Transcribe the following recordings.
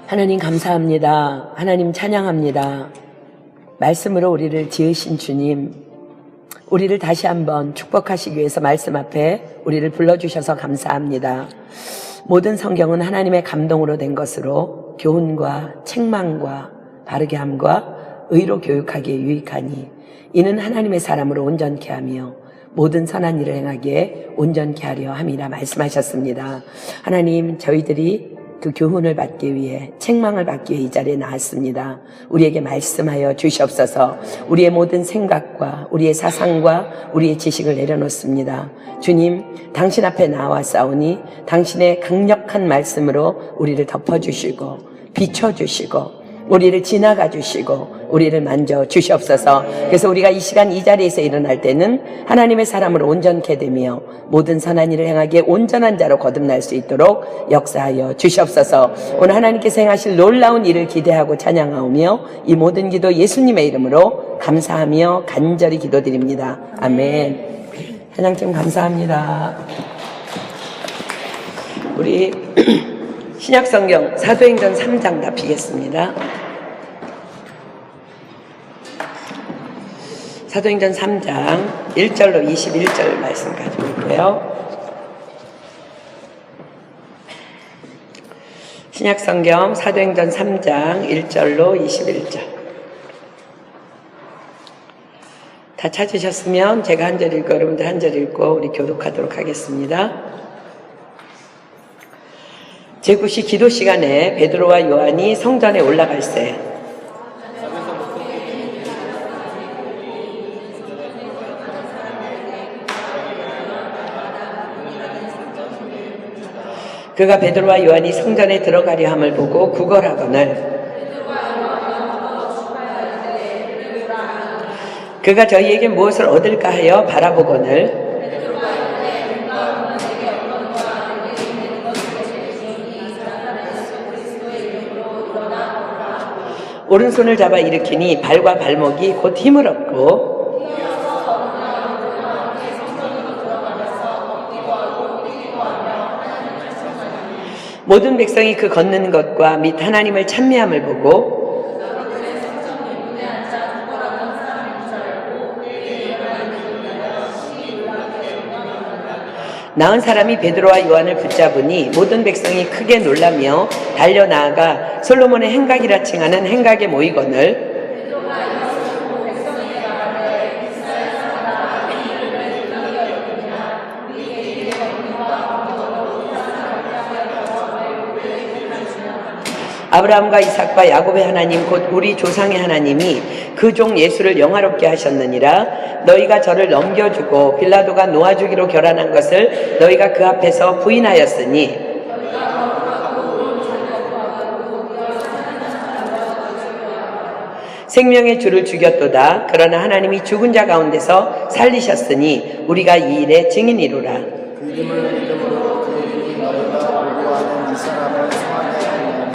하나님 감사합니다. 하나님 찬양합니다. 말씀으로 우리를 지으신 주님, 우리를 다시 한번 축복하시기 위해서 말씀 앞에 우리를 불러주셔서 감사합니다. 모든 성경은 하나님의 감동으로 된 것으로 교훈과 책망과 바르게 함과 의로 교육하기에 유익하니 이는 하나님의 사람으로 온전케 하며 모든 선한 일을 행하기에 온전케 하려 함이라 말씀하셨습니다. 하나님, 저희들이 그 교훈을 받기 위해, 책망을 받기 위해 이 자리에 나왔습니다. 우리에게 말씀하여 주시옵소서. 우리의 모든 생각과 우리의 사상과 우리의 지식을 내려놓습니다. 주님, 당신 앞에 나와 싸우니 당신의 강력한 말씀으로 우리를 덮어주시고 비춰주시고 우리를 지나가 주시고 우리를 만져 주시옵소서. 그래서 우리가 이 시간 이 자리에서 일어날 때는 하나님의 사람으로 온전케 되며 모든 선한 일을 행하기에 온전한 자로 거듭날 수 있도록 역사하여 주시옵소서. 오늘 하나님께서 행하실 놀라운 일을 기대하고 찬양하오며 이 모든 기도 예수님의 이름으로 감사하며 간절히 기도드립니다. 아멘. 찬양팀 감사합니다. 우리 신약성경 사도행전 3장 답히겠습니다. 사도행전 3장 1절로 21절 말씀 가지고 있고요. 신약성경 사도행전 3장 1절로 21절. 다 찾으셨으면 제가 한 절 읽고 여러분들 한 절 읽고 우리 교독하도록 하겠습니다. 제9시 기도 시간에 베드로와 요한이 성전에 올라갈새 그가 베드로와 요한이 성전에 들어가려 함을 보고 구걸하거늘 그가 저희에게 무엇을 얻을까 하여 바라보거늘 오른손을 잡아 일으키니 발과 발목이 곧 힘을 얻고 모든 백성이 그 걷는 것과 및 하나님을 찬미함을 보고 나은 사람이 베드로와 요한을 붙잡으니 모든 백성이 크게 놀라며 달려나아가 솔로몬의 행각이라 칭하는 행각에 모이거늘 아브라함과 이삭과 야곱의 하나님 곧 우리 조상의 하나님이 그 종 예수를 영화롭게 하셨느니라. 너희가 저를 넘겨주고 빌라도가 놓아주기로 결단한 것을 너희가 그 앞에서 부인하였으니 생명의 주를 죽였도다. 그러나 하나님이 죽은 자 가운데서 살리셨으니 우리가 이 일의 증인이로라. 그 이름을 믿음으로 그 이름이 너희가 보고하는 이 사람을 성하게 하면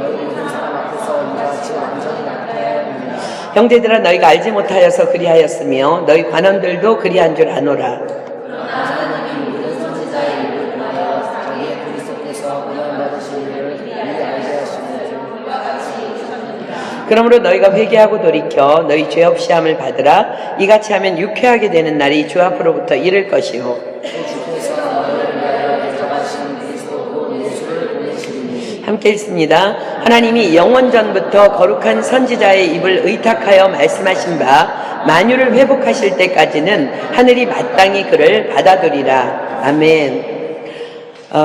너희 모든 사람 앞에서 이같이 완전히 나타내느니라. 형제들아, 너희가 알지 못하여서 그리하였으며 너희 관원들도 그리한 줄 아노라. 하나님이 모든 선지자의 일을 통하여 자기의 그리스도께서 고난받으신 일을 미리 알게 하시는지 그러므로 너희가 회개하고 돌이켜 너희 죄 없이 함을 받으라. 이같이 하면 유쾌하게 되는 날이 주 앞으로부터 이를 것이요 주께서 너희를 위하여 대접하신 그리스도 곧 예수를 보내시리니. 함께 읽습니다. 하나님이 영원전부터 거룩한 선지자의 입을 의탁하여 말씀하신 바 만유를 회복하실 때까지는 하늘이 마땅히 그를 받아들이라. 아멘.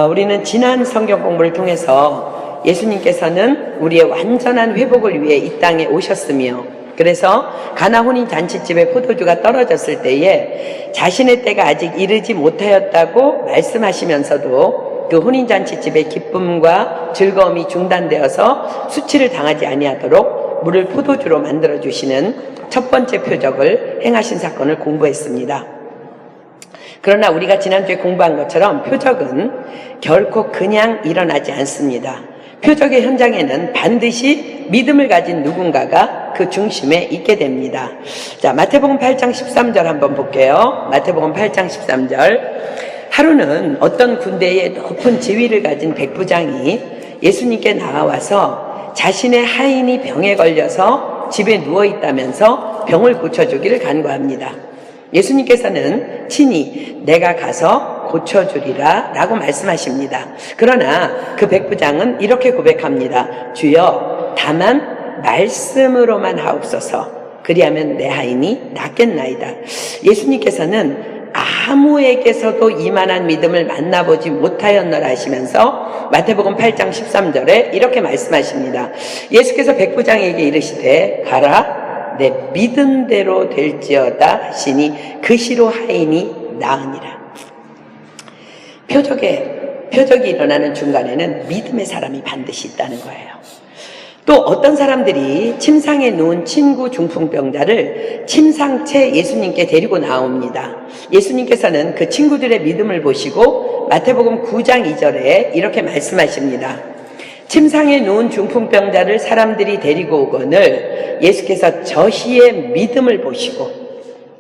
우리는 지난 성경 공부를 통해서 예수님께서는 우리의 완전한 회복을 위해 이 땅에 오셨으며 그래서 가나 혼인 잔치집에 포도주가 떨어졌을 때에 자신의 때가 아직 이르지 못하였다고 말씀하시면서도 그 혼인 잔치집의 기쁨과 즐거움이 중단되어서 수치를 당하지 아니하도록 물을 포도주로 만들어 주시는 첫 번째 표적을 행하신 사건을 공부했습니다. 그러나 우리가 지난주에 공부한 것처럼 표적은 결코 그냥 일어나지 않습니다. 표적의 현장에는 반드시 믿음을 가진 누군가가 그 중심에 있게 됩니다. 자, 마태복음 8장 13절 한번 볼게요. 마태복음 8장 13절. 하루는 어떤 군대의 높은 지위를 가진 백부장이 예수님께 나와서 자신의 하인이 병에 걸려서 집에 누워 있다면서 병을 고쳐주기를 간구합니다. 예수님께서는 친히 내가 가서 고쳐주리라 라고 말씀하십니다. 그러나 그 백부장은 이렇게 고백합니다. 주여, 다만 말씀으로만 하옵소서. 그리하면 내 하인이 낫겠나이다. 예수님께서는 아무에게서도 이만한 믿음을 만나보지 못하였노라 하시면서 마태복음 8장 13절에 이렇게 말씀하십니다. 예수께서 백부장에게 이르시되 가라, 내 믿음대로 될지어다 하시니 그 시로 하인이 나으니라. 표적이 일어나는 중간에는 믿음의 사람이 반드시 있다는 거예요. 또 어떤 사람들이 침상에 누운 친구 중풍병자를 침상채 예수님께 데리고 나옵니다. 예수님께서는 그 친구들의 믿음을 보시고 마태복음 9장 2절에 이렇게 말씀하십니다. 침상에 누운 중풍병자를 사람들이 데리고 오거늘 예수께서 저희의 믿음을 보시고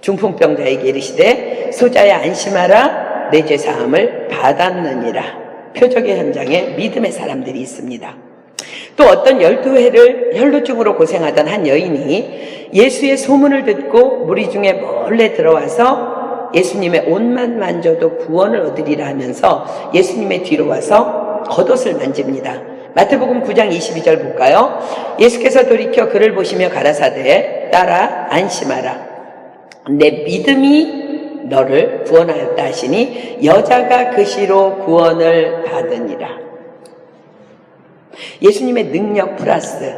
중풍병자에게 이르시되 소자야 안심하라, 내 죄 사함을 받았느니라. 표적의 현장에 믿음의 사람들이 있습니다. 또 어떤 12회를 혈루증으로 고생하던 한 여인이 예수의 소문을 듣고 무리 중에 몰래 들어와서 예수님의 옷만 만져도 구원을 얻으리라 하면서 예수님의 뒤로 와서 겉옷을 만집니다. 마태복음 9장 22절 볼까요? 예수께서 돌이켜 그를 보시며 가라사대 따라 안심하라, 내 믿음이 너를 구원하였다 하시니 여자가 그 시로 구원을 받으니라. 예수님의 능력 플러스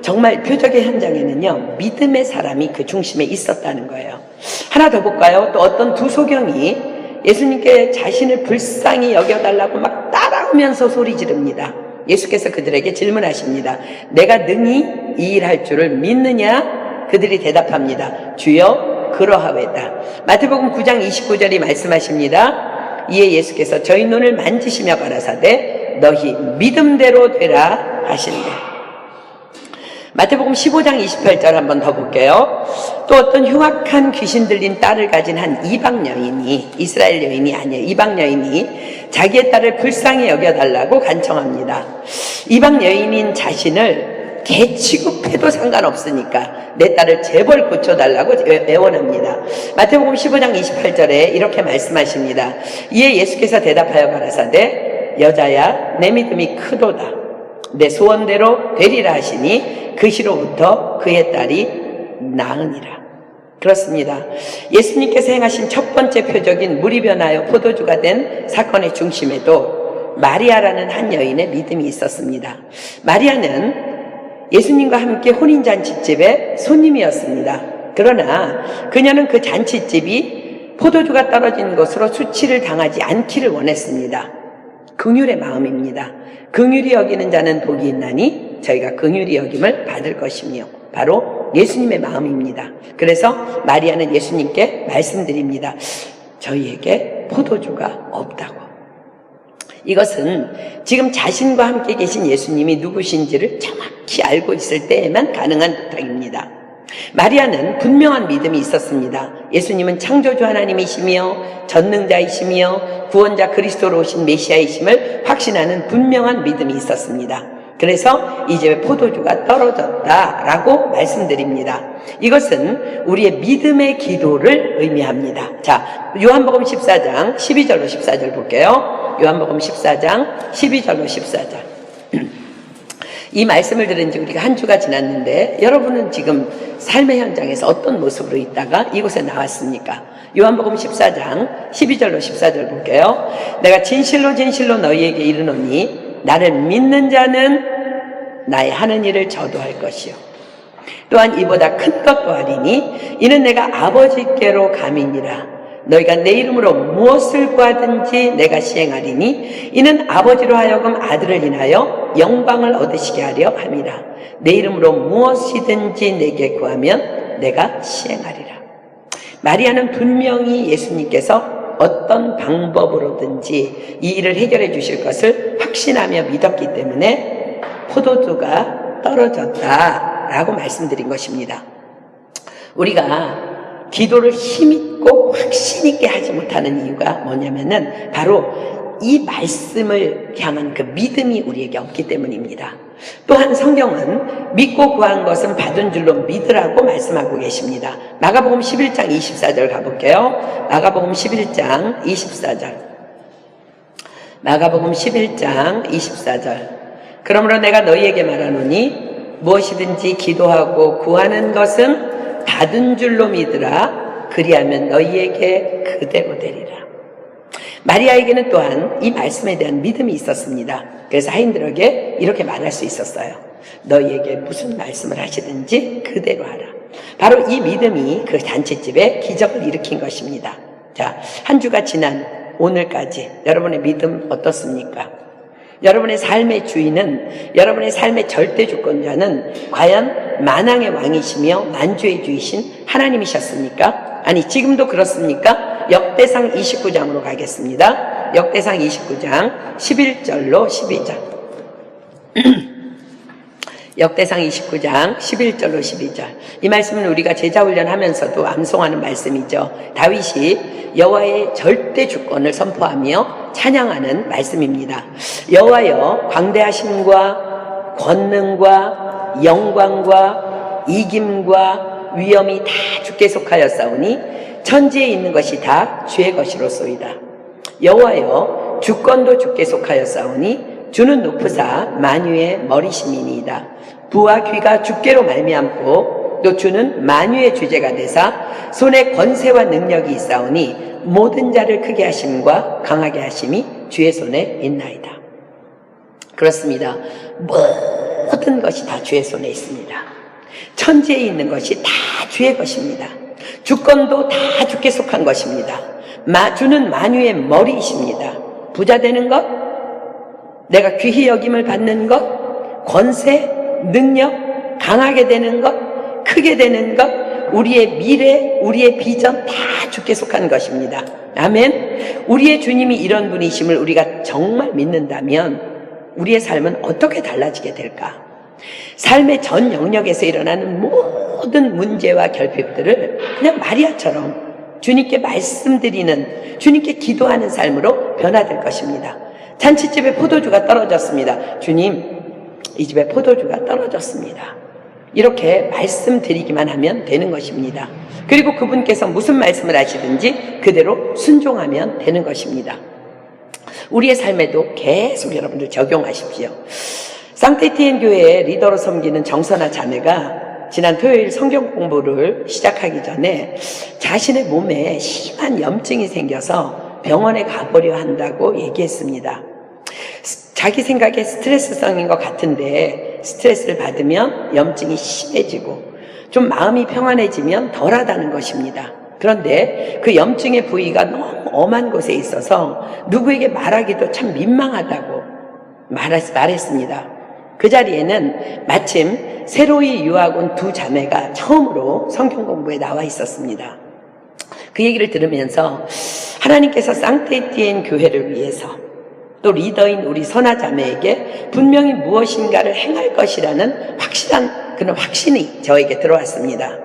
정말 표적의 현장에는요, 믿음의 사람이 그 중심에 있었다는 거예요. 하나 더 볼까요? 또 어떤 두 소경이 예수님께 자신을 불쌍히 여겨달라고 막 따라오면서 소리 지릅니다. 예수께서 그들에게 질문하십니다. 내가 능히 이 일 할 줄을 믿느냐? 그들이 대답합니다. 주여, 그러하외다. 마태복음 9장 29절이 말씀하십니다. 이에 예수께서 저희 눈을 만지시며 가라사대 너희 믿음대로 되라 하신대. 마태복음 15장 28절 한번 더 볼게요. 또 어떤 흉악한 귀신 들린 딸을 가진 한 이방 여인이, 이스라엘 여인이 아니에요, 이방 여인이 자기의 딸을 불쌍히 여겨달라고 간청합니다. 이방 여인인 자신을 개 취급해도 상관없으니까 내 딸을 제발 고쳐달라고 애원합니다. 마태복음 15장 28절에 이렇게 말씀하십니다. 이에 예수께서 대답하여 가라사대 여자야, 내 믿음이 크도다. 내 소원대로 되리라 하시니 그 시로부터 그의 딸이 나으니라. 그렇습니다. 예수님께서 행하신 첫 번째 표적인 물이 변하여 포도주가 된 사건의 중심에도 마리아라는 한 여인의 믿음이 있었습니다. 마리아는 예수님과 함께 혼인잔치집의 손님이었습니다. 그러나 그녀는 그 잔치집이 포도주가 떨어진 것으로 수치를 당하지 않기를 원했습니다. 긍휼의 마음입니다. 긍휼히 여기는 자는 복이 있나니 저희가 긍휼히 여김을 받을 것이며 바로 예수님의 마음입니다. 그래서 마리아는 예수님께 말씀드립니다. 저희에게 포도주가 없다고. 이것은 지금 자신과 함께 계신 예수님이 누구신지를 정확히 알고 있을 때에만 가능한 부탁입니다. 마리아는 분명한 믿음이 있었습니다. 예수님은 창조주 하나님이시며 전능자이시며 구원자 그리스도로 오신 메시아이심을 확신하는 분명한 믿음이 있었습니다. 그래서 이 집에 포도주가 떨어졌다라고 말씀드립니다. 이것은 우리의 믿음의 기도를 의미합니다. 자, 요한복음 14장 12절로 14절 볼게요. 요한복음 14장 12절로 14절. 이 말씀을 들은 지 우리가 한 주가 지났는데 여러분은 지금 삶의 현장에서 어떤 모습으로 있다가 이곳에 나왔습니까? 요한복음 14장 12절로 14절 볼게요. 내가 진실로 진실로 너희에게 이르노니 나를 믿는 자는 나의 하는 일을 저도 할 것이요 또한 이보다 큰 것도 하리니 이는 내가 아버지께로 감이니라. 너희가 내 이름으로 무엇을 구하든지 내가 시행하리니 이는 아버지로 하여금 아들을 인하여 영광을 얻으시게 하려 함이라. 내 이름으로 무엇이든지 내게 구하면 내가 시행하리라. 마리아는 분명히 예수님께서 어떤 방법으로든지 이 일을 해결해 주실 것을 확신하며 믿었기 때문에 포도주가 떨어졌다라고 말씀드린 것입니다. 우리가 기도를 힘있고 확신 있게 하지 못하는 이유가 뭐냐면은 바로 이 말씀을 향한 그 믿음이 우리에게 없기 때문입니다. 또한 성경은 믿고 구한 것은 받은 줄로 믿으라고 말씀하고 계십니다. 마가복음 11장 24절 가볼게요. 마가복음 11장 24절. 마가복음 11장 24절. 그러므로 내가 너희에게 말하노니 무엇이든지 기도하고 구하는 것은 받은 줄로 믿으라. 그리하면 너희에게 그대로 되리라. 마리아에게는 또한 이 말씀에 대한 믿음이 있었습니다. 그래서 하인들에게 이렇게 말할 수 있었어요. 너희에게 무슨 말씀을 하시든지 그대로 하라. 바로 이 믿음이 그 잔치집에 기적을 일으킨 것입니다. 자, 한 주가 지난 오늘까지 여러분의 믿음 어떻습니까? 여러분의 삶의 주인은, 여러분의 삶의 절대 주권자는 과연 만왕의 왕이시며 만주의 주이신 하나님이셨습니까? 아니, 지금도 그렇습니까? 역대상 29장으로 가겠습니다. 역대상 29장 11절로 12절. 역대상 29장 11절로 12절. 이 말씀은 우리가 제자훈련하면서도 암송하는 말씀이죠. 다윗이 여호와의 절대 주권을 선포하며 찬양하는 말씀입니다. 여호와여, 광대하심과 권능과 영광과 이김과 위엄이 다 주께 속하였사오니 천지에 있는 것이 다 주의 것이로소이다. 여호와여, 주권도 주께 속하였사오니 주는 높으사 만유의 머리심이니이다. 부와 귀가 주께로 말미암고 또 주는 만유의 주제가 되사 손에 권세와 능력이 있사오니 모든 자를 크게 하심과 강하게 하심이 주의 손에 있나이다. 그렇습니다. 모든 것이 다 주의 손에 있습니다. 천지에 있는 것이 다 주의 것입니다. 주권도 다 주께 속한 것입니다. 주는 만유의 머리이십니다. 부자 되는 것, 내가 귀히 여김을 받는 것, 권세, 능력, 강하게 되는 것, 크게 되는 것, 우리의 미래, 우리의 비전 다 주께 속한 것입니다. 아멘. 우리의 주님이 이런 분이심을 우리가 정말 믿는다면 우리의 삶은 어떻게 달라지게 될까? 삶의 전 영역에서 일어나는 모든 문제와 결핍들을 그냥 마리아처럼 주님께 말씀드리는, 주님께 기도하는 삶으로 변화될 것입니다. 잔치집에 포도주가 떨어졌습니다. 주님, 이 집에 포도주가 떨어졌습니다. 이렇게 말씀드리기만 하면 되는 것입니다. 그리고 그분께서 무슨 말씀을 하시든지 그대로 순종하면 되는 것입니다. 우리의 삶에도 계속 여러분들 적용하십시오. 상태티엔 교회의 리더로 섬기는 정선아 자매가 지난 토요일 성경 공부를 시작하기 전에 자신의 몸에 심한 염증이 생겨서 병원에 가보려 한다고 얘기했습니다. 자기 생각에 스트레스성인 것 같은데 스트레스를 받으면 염증이 심해지고 좀 마음이 평안해지면 덜하다는 것입니다. 그런데 그 염증의 부위가 너무 엄한 곳에 있어서 누구에게 말하기도 참 민망하다고 말했습니다. 그 자리에는 마침 새로이 유학 온 두 자매가 처음으로 성경 공부에 나와 있었습니다. 그 얘기를 들으면서 하나님께서 상태티엔 교회를 위해서 또 리더인 우리 선아 자매에게 분명히 무엇인가를 행할 것이라는 확실한 그런 확신이 저에게 들어왔습니다.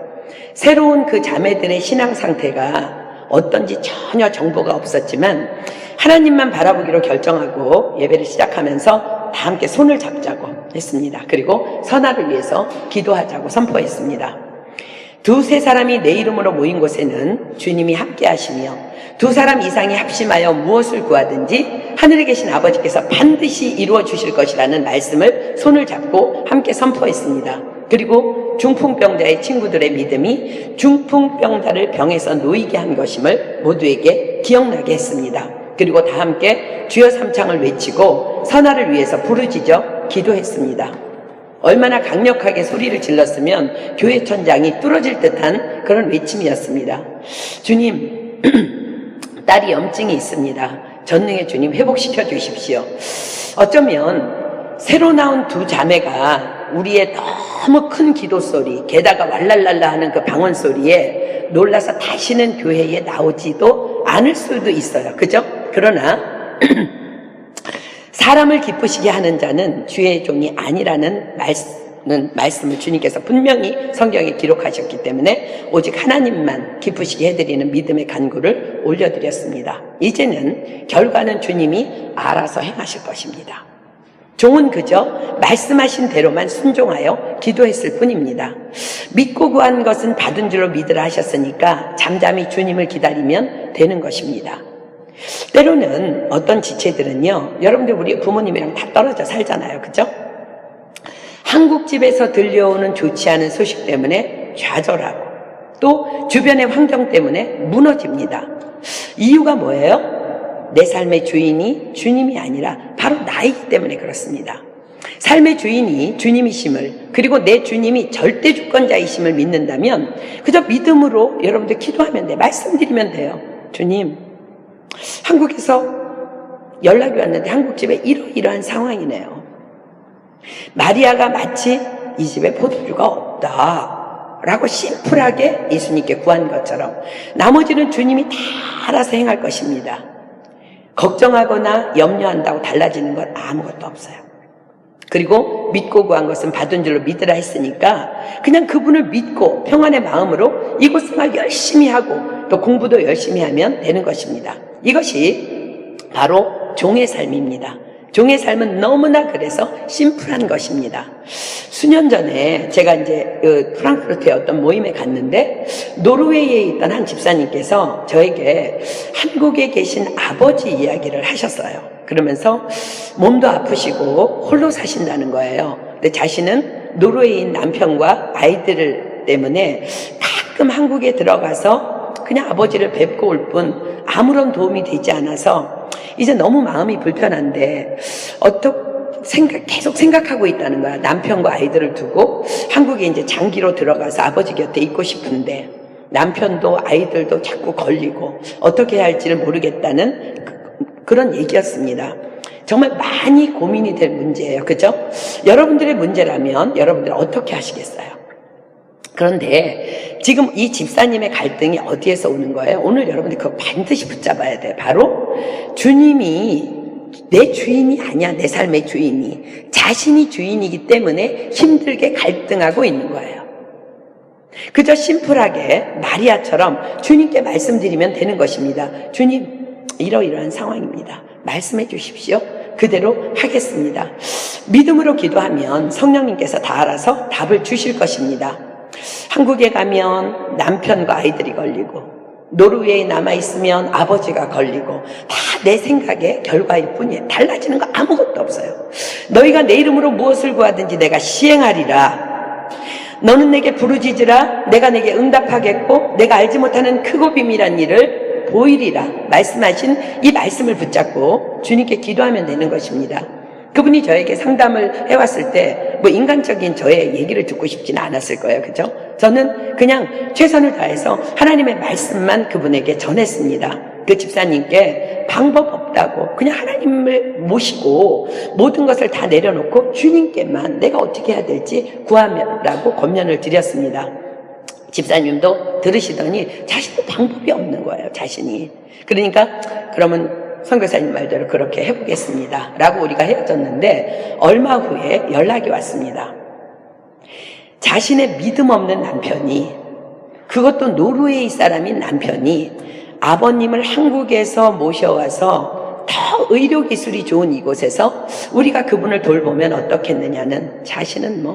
새로운 그 자매들의 신앙 상태가 어떤지 전혀 정보가 없었지만 하나님만 바라보기로 결정하고 예배를 시작하면서 다 함께 손을 잡자고 했습니다. 그리고 선아를 위해서 기도하자고 선포했습니다. 두세 사람이 내 이름으로 모인 곳에는 주님이 함께 하시며 두 사람 이상이 합심하여 무엇을 구하든지 하늘에 계신 아버지께서 반드시 이루어 주실 것이라는 말씀을 손을 잡고 함께 선포했습니다. 그리고 중풍병자의 친구들의 믿음이 중풍병자를 병에서 놓이게 한 것임을 모두에게 기억나게 했습니다. 그리고 다 함께 주여 삼창을 외치고 선아를 위해서 부르짖어 기도했습니다. 얼마나 강력하게 소리를 질렀으면 교회 천장이 뚫어질 듯한 그런 외침이었습니다. 주님, 딸이 염증이 있습니다. 전능의 주님 회복시켜 주십시오. 어쩌면 새로 나온 두 자매가 우리의 너무 큰 기도 소리, 게다가 왈랄랄라 하는 그 방언 소리에 놀라서 다시는 교회에 나오지도 않을 수도 있어요. 그죠? 그러나 사람을 기쁘시게 하는 자는 주의 종이 아니라는 말씀을 주님께서 분명히 성경에 기록하셨기 때문에 오직 하나님만 기쁘시게 해드리는 믿음의 간구를 올려드렸습니다. 이제는 결과는 주님이 알아서 행하실 것입니다. 종은 그저 말씀하신 대로만 순종하여 기도했을 뿐입니다. 믿고 구한 것은 받은 줄로 믿으라 하셨으니까 잠잠히 주님을 기다리면 되는 것입니다. 때로는 어떤 지체들은요, 여러분들 우리 부모님이랑 다 떨어져 살잖아요. 그죠? 한국 집에서 들려오는 좋지 않은 소식 때문에 좌절하고 또 주변의 환경 때문에 무너집니다. 이유가 뭐예요? 내 삶의 주인이 주님이 아니라 바로 나이기 때문에 그렇습니다. 삶의 주인이 주님이심을, 그리고 내 주님이 절대 주권자이심을 믿는다면 그저 믿음으로 여러분들 기도하면 돼. 말씀드리면 돼요. 주님, 한국에서 연락이 왔는데 한국 집에 이러이러한 상황이네요. 마리아가 마치 이 집에 포도주가 없다 라고 심플하게 예수님께 구한 것처럼 나머지는 주님이 다 알아서 행할 것입니다. 걱정하거나 염려한다고 달라지는 건 아무것도 없어요. 그리고 믿고 구한 것은 받은 줄로 믿으라 했으니까 그냥 그분을 믿고 평안의 마음으로 이곳 생활 열심히 하고 또 공부도 열심히 하면 되는 것입니다. 이것이 바로 종의 삶입니다. 종의 삶은 너무나 그래서 심플한 것입니다. 수년 전에 제가 이제 프랑크푸르트의 어떤 모임에 갔는데 노르웨이에 있던 한 집사님께서 저에게 한국에 계신 아버지 이야기를 하셨어요. 그러면서 몸도 아프시고 홀로 사신다는 거예요. 근데 자신은 노르웨이인 남편과 아이들 때문에 가끔 한국에 들어가서 그냥 아버지를 뵙고 올 뿐 아무런 도움이 되지 않아서 이제 너무 마음이 불편한데 계속 생각하고 있다는 거야. 남편과 아이들을 두고 한국에 이제 장기로 들어가서 아버지 곁에 있고 싶은데 남편도 아이들도 자꾸 걸리고 어떻게 해야 할지를 모르겠다는 그런 얘기였습니다. 정말 많이 고민이 될 문제예요. 그죠? 여러분들의 문제라면 여러분들 어떻게 하시겠어요? 그런데 지금 이 집사님의 갈등이 어디에서 오는 거예요? 오늘 여러분들 그거 반드시 붙잡아야 돼요. 바로 주님이 내 주인이 아니야. 내 삶의 주인이. 자신이 주인이기 때문에 힘들게 갈등하고 있는 거예요. 그저 심플하게 마리아처럼 주님께 말씀드리면 되는 것입니다. 주님, 이러이러한 상황입니다. 말씀해 주십시오. 그대로 하겠습니다. 믿음으로 기도하면 성령님께서 다 알아서 답을 주실 것입니다. 한국에 가면 남편과 아이들이 걸리고 노르웨이에 남아있으면 아버지가 걸리고 다 내 생각의 결과일 뿐이에요. 달라지는 거 아무것도 없어요. 너희가 내 이름으로 무엇을 구하든지 내가 시행하리라. 너는 내게 부르짖으라. 내가 내게 응답하겠고 내가 알지 못하는 크고 비밀한 일을 보이리라. 말씀하신 이 말씀을 붙잡고 주님께 기도하면 되는 것입니다. 그분이 저에게 상담을 해왔을 때 뭐 인간적인 저의 얘기를 듣고 싶지는 않았을 거예요. 그죠? 저는 그냥 최선을 다해서 하나님의 말씀만 그분에게 전했습니다. 그 집사님께 방법 없다고 그냥 하나님을 모시고 모든 것을 다 내려놓고 주님께만 내가 어떻게 해야 될지 구하라고 권면을 드렸습니다. 집사님도 들으시더니 자신도 방법이 없는 거예요. 자신이. 그러니까 그러면 선교사님 말대로 그렇게 해보겠습니다 라고 우리가 헤어졌는데 얼마 후에 연락이 왔습니다. 자신의 믿음 없는 남편이, 그것도 노르웨이 사람인 남편이 아버님을 한국에서 모셔와서 더 의료기술이 좋은 이곳에서 우리가 그분을 돌보면 어떻겠느냐는, 자신은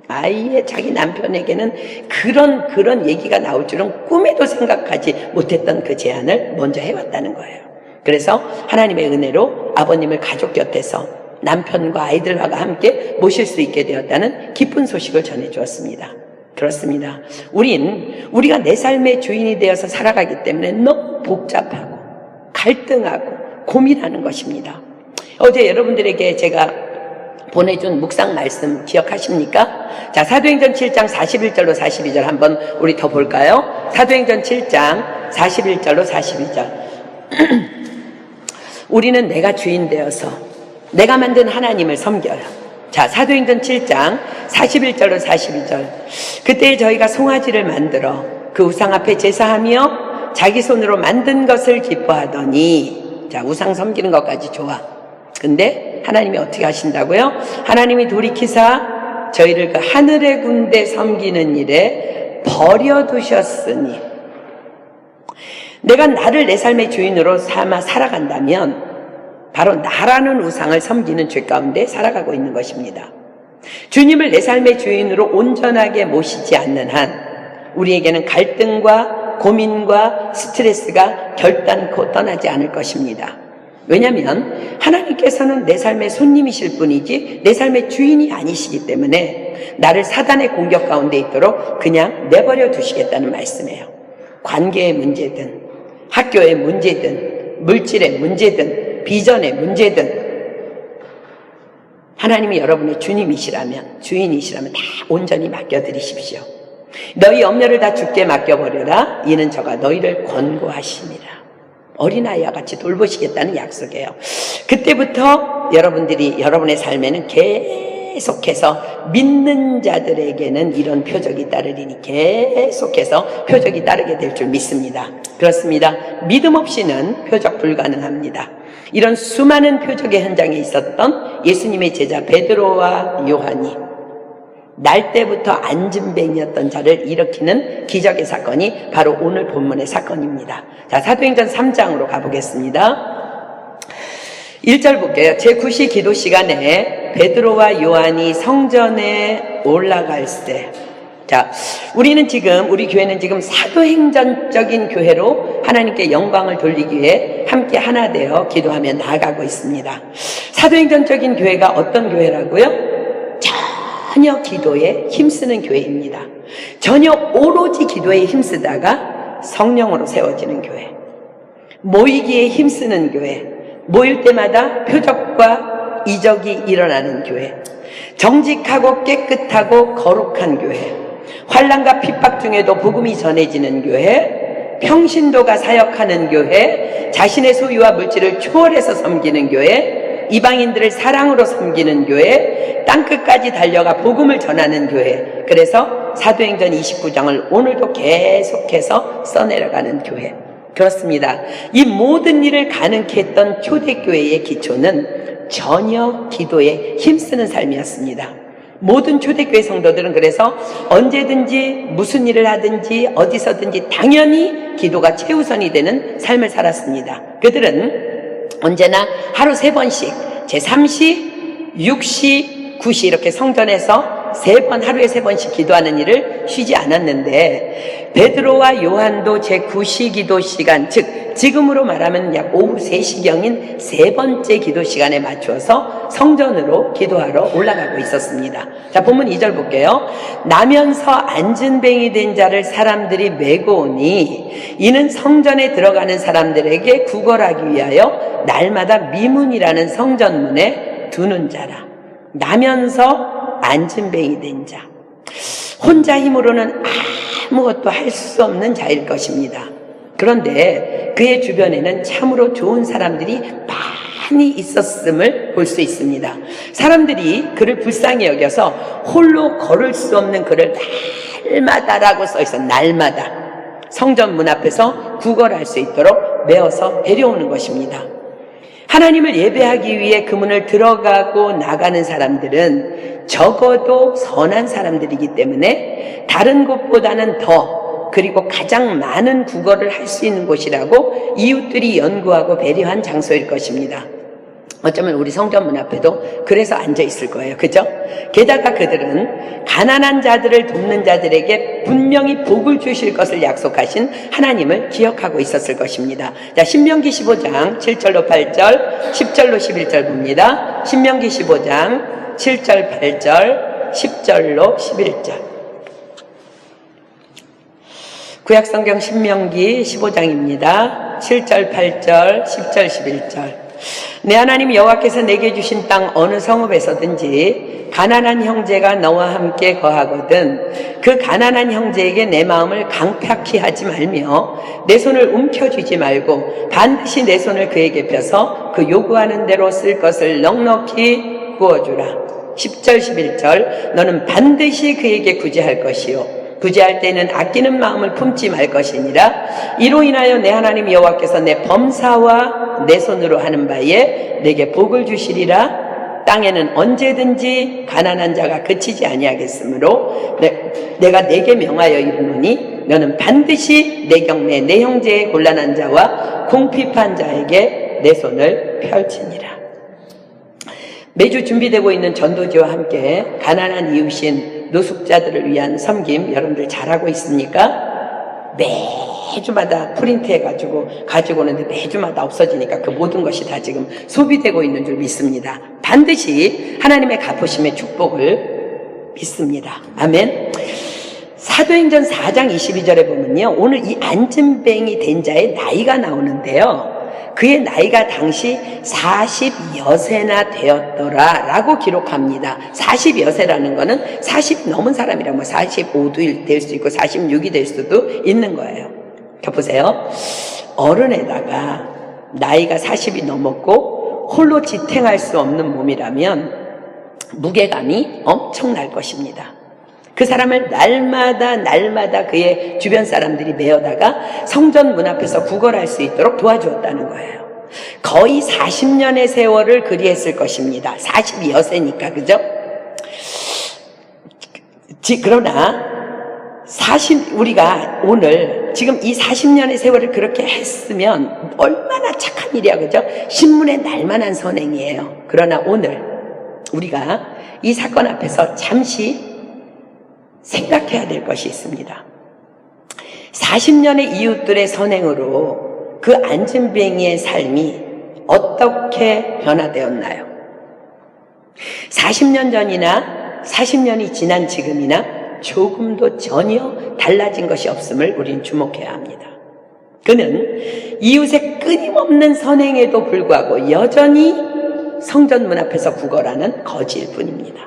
아예 자기 남편에게는 그런 얘기가 나올 줄은 꿈에도 생각하지 못했던 그 제안을 먼저 해왔다는 거예요. 그래서 하나님의 은혜로 아버님을 가족 곁에서 남편과 아이들과 함께 모실 수 있게 되었다는 기쁜 소식을 전해주었습니다. 그렇습니다. 우리가 내 삶의 주인이 되어서 살아가기 때문에 너무 복잡하고 갈등하고 고민하는 것입니다. 어제 여러분들에게 제가 보내준 묵상 말씀 기억하십니까? 자, 사도행전 7장 41절로 42절 한번 우리 더 볼까요? 사도행전 7장 41절로 42절. 우리는 내가 주인 되어서 내가 만든 하나님을 섬겨요. 자, 사도행전 7장 41절로 42절. 그때 저희가 송아지를 만들어 그 우상 앞에 제사하며 자기 손으로 만든 것을 기뻐하더니, 자, 우상 섬기는 것까지 좋아. 근데 하나님이 어떻게 하신다고요? 하나님이 돌이키사 저희를 그 하늘의 군대 섬기는 일에 버려두셨으니 내가 나를 내 삶의 주인으로 삼아 살아간다면 바로 나라는 우상을 섬기는 죄 가운데 살아가고 있는 것입니다. 주님을 내 삶의 주인으로 온전하게 모시지 않는 한 우리에게는 갈등과 고민과 스트레스가 결단코 떠나지 않을 것입니다. 왜냐하면 하나님께서는 내 삶의 손님이실 뿐이지 내 삶의 주인이 아니시기 때문에 나를 사단의 공격 가운데 있도록 그냥 내버려 두시겠다는 말씀이에요. 관계의 문제든 학교의 문제든 물질의 문제든 비전의 문제든 하나님이 여러분의 주님이시라면 주인이시라면 다 온전히 맡겨드리십시오. 너희 염려를 다 주께 맡겨버려라. 이는 저가 너희를 권고하시니라. 어린아이와 같이 돌보시겠다는 약속이에요. 그때부터 여러분들이 여러분의 삶에는 계속해서 믿는 자들에게는 이런 표적이 따르리니 계속해서 표적이 따르게 될 줄 믿습니다. 그렇습니다. 믿음 없이는 표적 불가능합니다. 이런 수많은 표적의 현장에 있었던 예수님의 제자 베드로와 요한이 날 때부터 안진뱅이였던 자를 일으키는 기적의 사건이 바로 오늘 본문의 사건입니다. 자, 사도행전 3장으로 가보겠습니다. 1절 볼게요. 제9시 기도 시간에 베드로와 요한이 성전에 올라갈 때, 자, 우리 교회는 지금 사도행전적인 교회로 하나님께 영광을 돌리기 위해 함께 하나 되어 기도하며 나아가고 있습니다. 사도행전적인 교회가 어떤 교회라고요? 전혀 기도에 힘쓰는 교회입니다. 전혀 오로지 기도에 힘쓰다가 성령으로 세워지는 교회. 모이기에 힘쓰는 교회. 모일 때마다 표적과 이적이 일어나는 교회. 정직하고 깨끗하고 거룩한 교회. 환난과 핍박 중에도 복음이 전해지는 교회. 평신도가 사역하는 교회. 자신의 소유와 물질을 초월해서 섬기는 교회. 이방인들을 사랑으로 섬기는 교회, 땅끝까지 달려가 복음을 전하는 교회. 그래서 사도행전 29장을 오늘도 계속해서 써내려가는 교회. 그렇습니다. 이 모든 일을 가능케 했던 초대교회의 기초는 전혀 기도에 힘쓰는 삶이었습니다. 모든 초대교회 성도들은 그래서 언제든지 무슨 일을 하든지 어디서든지 당연히 기도가 최우선이 되는 삶을 살았습니다. 그들은 언제나 하루 3번씩 제3시, 6시, 9시 이렇게 성전에서 하루에 3번씩 기도하는 일을 쉬지 않았는데 베드로와 요한도 제9시 기도 시간, 즉 지금으로 말하면 약 오후 3시경인 3번째 기도 시간에 맞추어서 성전으로 기도하러 올라가고 있었습니다. 자, 본문 2절 볼게요. 나면서 안진뱅이 된 자를 사람들이 메고 오니 이는 성전에 들어가는 사람들에게 구걸하기 위하여 날마다 미문이라는 성전문에 두는 자라. 나면서 안진뱅이 된 자. 혼자 힘으로는 아무것도 할 수 없는 자일 것입니다. 그런데 그의 주변에는 참으로 좋은 사람들이 많이 있었음을 볼 수 있습니다. 사람들이 그를 불쌍히 여겨서 홀로 걸을 수 없는 그를 날마다라고 써있어. 날마다 성전 문 앞에서 구걸할 수 있도록 메어서 데려오는 것입니다. 하나님을 예배하기 위해 그 문을 들어가고 나가는 사람들은 적어도 선한 사람들이기 때문에 다른 곳보다는 더, 그리고 가장 많은 구걸을 할 수 있는 곳이라고 이웃들이 연구하고 배려한 장소일 것입니다. 어쩌면 우리 성전 문 앞에도 그래서 앉아 있을 거예요. 그죠? 게다가 그들은 가난한 자들을 돕는 자들에게 분명히 복을 주실 것을 약속하신 하나님을 기억하고 있었을 것입니다. 자, 신명기 15장 7절로 8절, 10절로 11절 봅니다. 신명기 15장 7절, 8절, 10절로 11절. 구약성경 신명기 15장입니다. 7절, 8절, 10절, 11절. 내 하나님 여호와께서 내게 주신 땅 어느 성읍에서든지 가난한 형제가 너와 함께 거하거든 그 가난한 형제에게 내 마음을 강팍히 하지 말며 내 손을 움켜쥐지 말고 반드시 내 손을 그에게 펴서 그 요구하는 대로 쓸 것을 넉넉히 부어주라. 10절 11절. 너는 반드시 그에게 구제할 것이요 구제할 때는 아끼는 마음을 품지 말 것이니라. 이로 인하여 내 하나님 여호와께서 내 범사와 내 손으로 하는 바에 내게 복을 주시리라. 땅에는 언제든지 가난한 자가 그치지 아니하겠으므로 내가 네게 명하여 이르노니 너는 반드시 내 경내 내 형제의 곤란한 자와 궁핍한 자에게 내 손을 펼치니라. 매주 준비되고 있는 전도지와 함께 가난한 이웃인 노숙자들을 위한 섬김 여러분들 잘하고 있습니까? 매주마다 프린트해가지고 가지고 오는데 매주마다 없어지니까 그 모든 것이 다 지금 소비되고 있는 줄 믿습니다. 반드시 하나님의 갚으심의 축복을 믿습니다. 아멘. 사도행전 4장 22절에 보면요, 오늘 이 안진뱅이 된 자의 나이가 나오는데요, 그의 나이가 당시 40여세나 되었더라 라고 기록합니다. 40여세라는 거는 40이 넘은 사람이라 45도 될 수 있고 46이 될 수도 있는 거예요. 보세요. 어른에다가 나이가 40이 넘었고 홀로 지탱할 수 없는 몸이라면 무게감이 엄청날 것입니다. 그 사람을 날마다 그의 주변 사람들이 메어다가 성전 문 앞에서 구걸할 수 있도록 도와주었다는 거예요. 거의 40년의 세월을 그리했을 것입니다. 42여세니까, 그죠? 그러나 우리가 오늘 지금 이 40년의 세월을 그렇게 했으면 얼마나 착한 일이야, 그죠? 신문에 날만한 선행이에요. 그러나 오늘 우리가 이 사건 앞에서 잠시 생각해야 될 것이 있습니다. 40년의 이웃들의 선행으로 그 안진뱅이의 삶이 어떻게 변화되었나요? 40년 전이나 40년이 지난 지금이나 조금도 전혀 달라진 것이 없음을 우린 주목해야 합니다. 그는 이웃의 끊임없는 선행에도 불구하고 여전히 성전 문 앞에서 구걸하는 거지일 뿐입니다.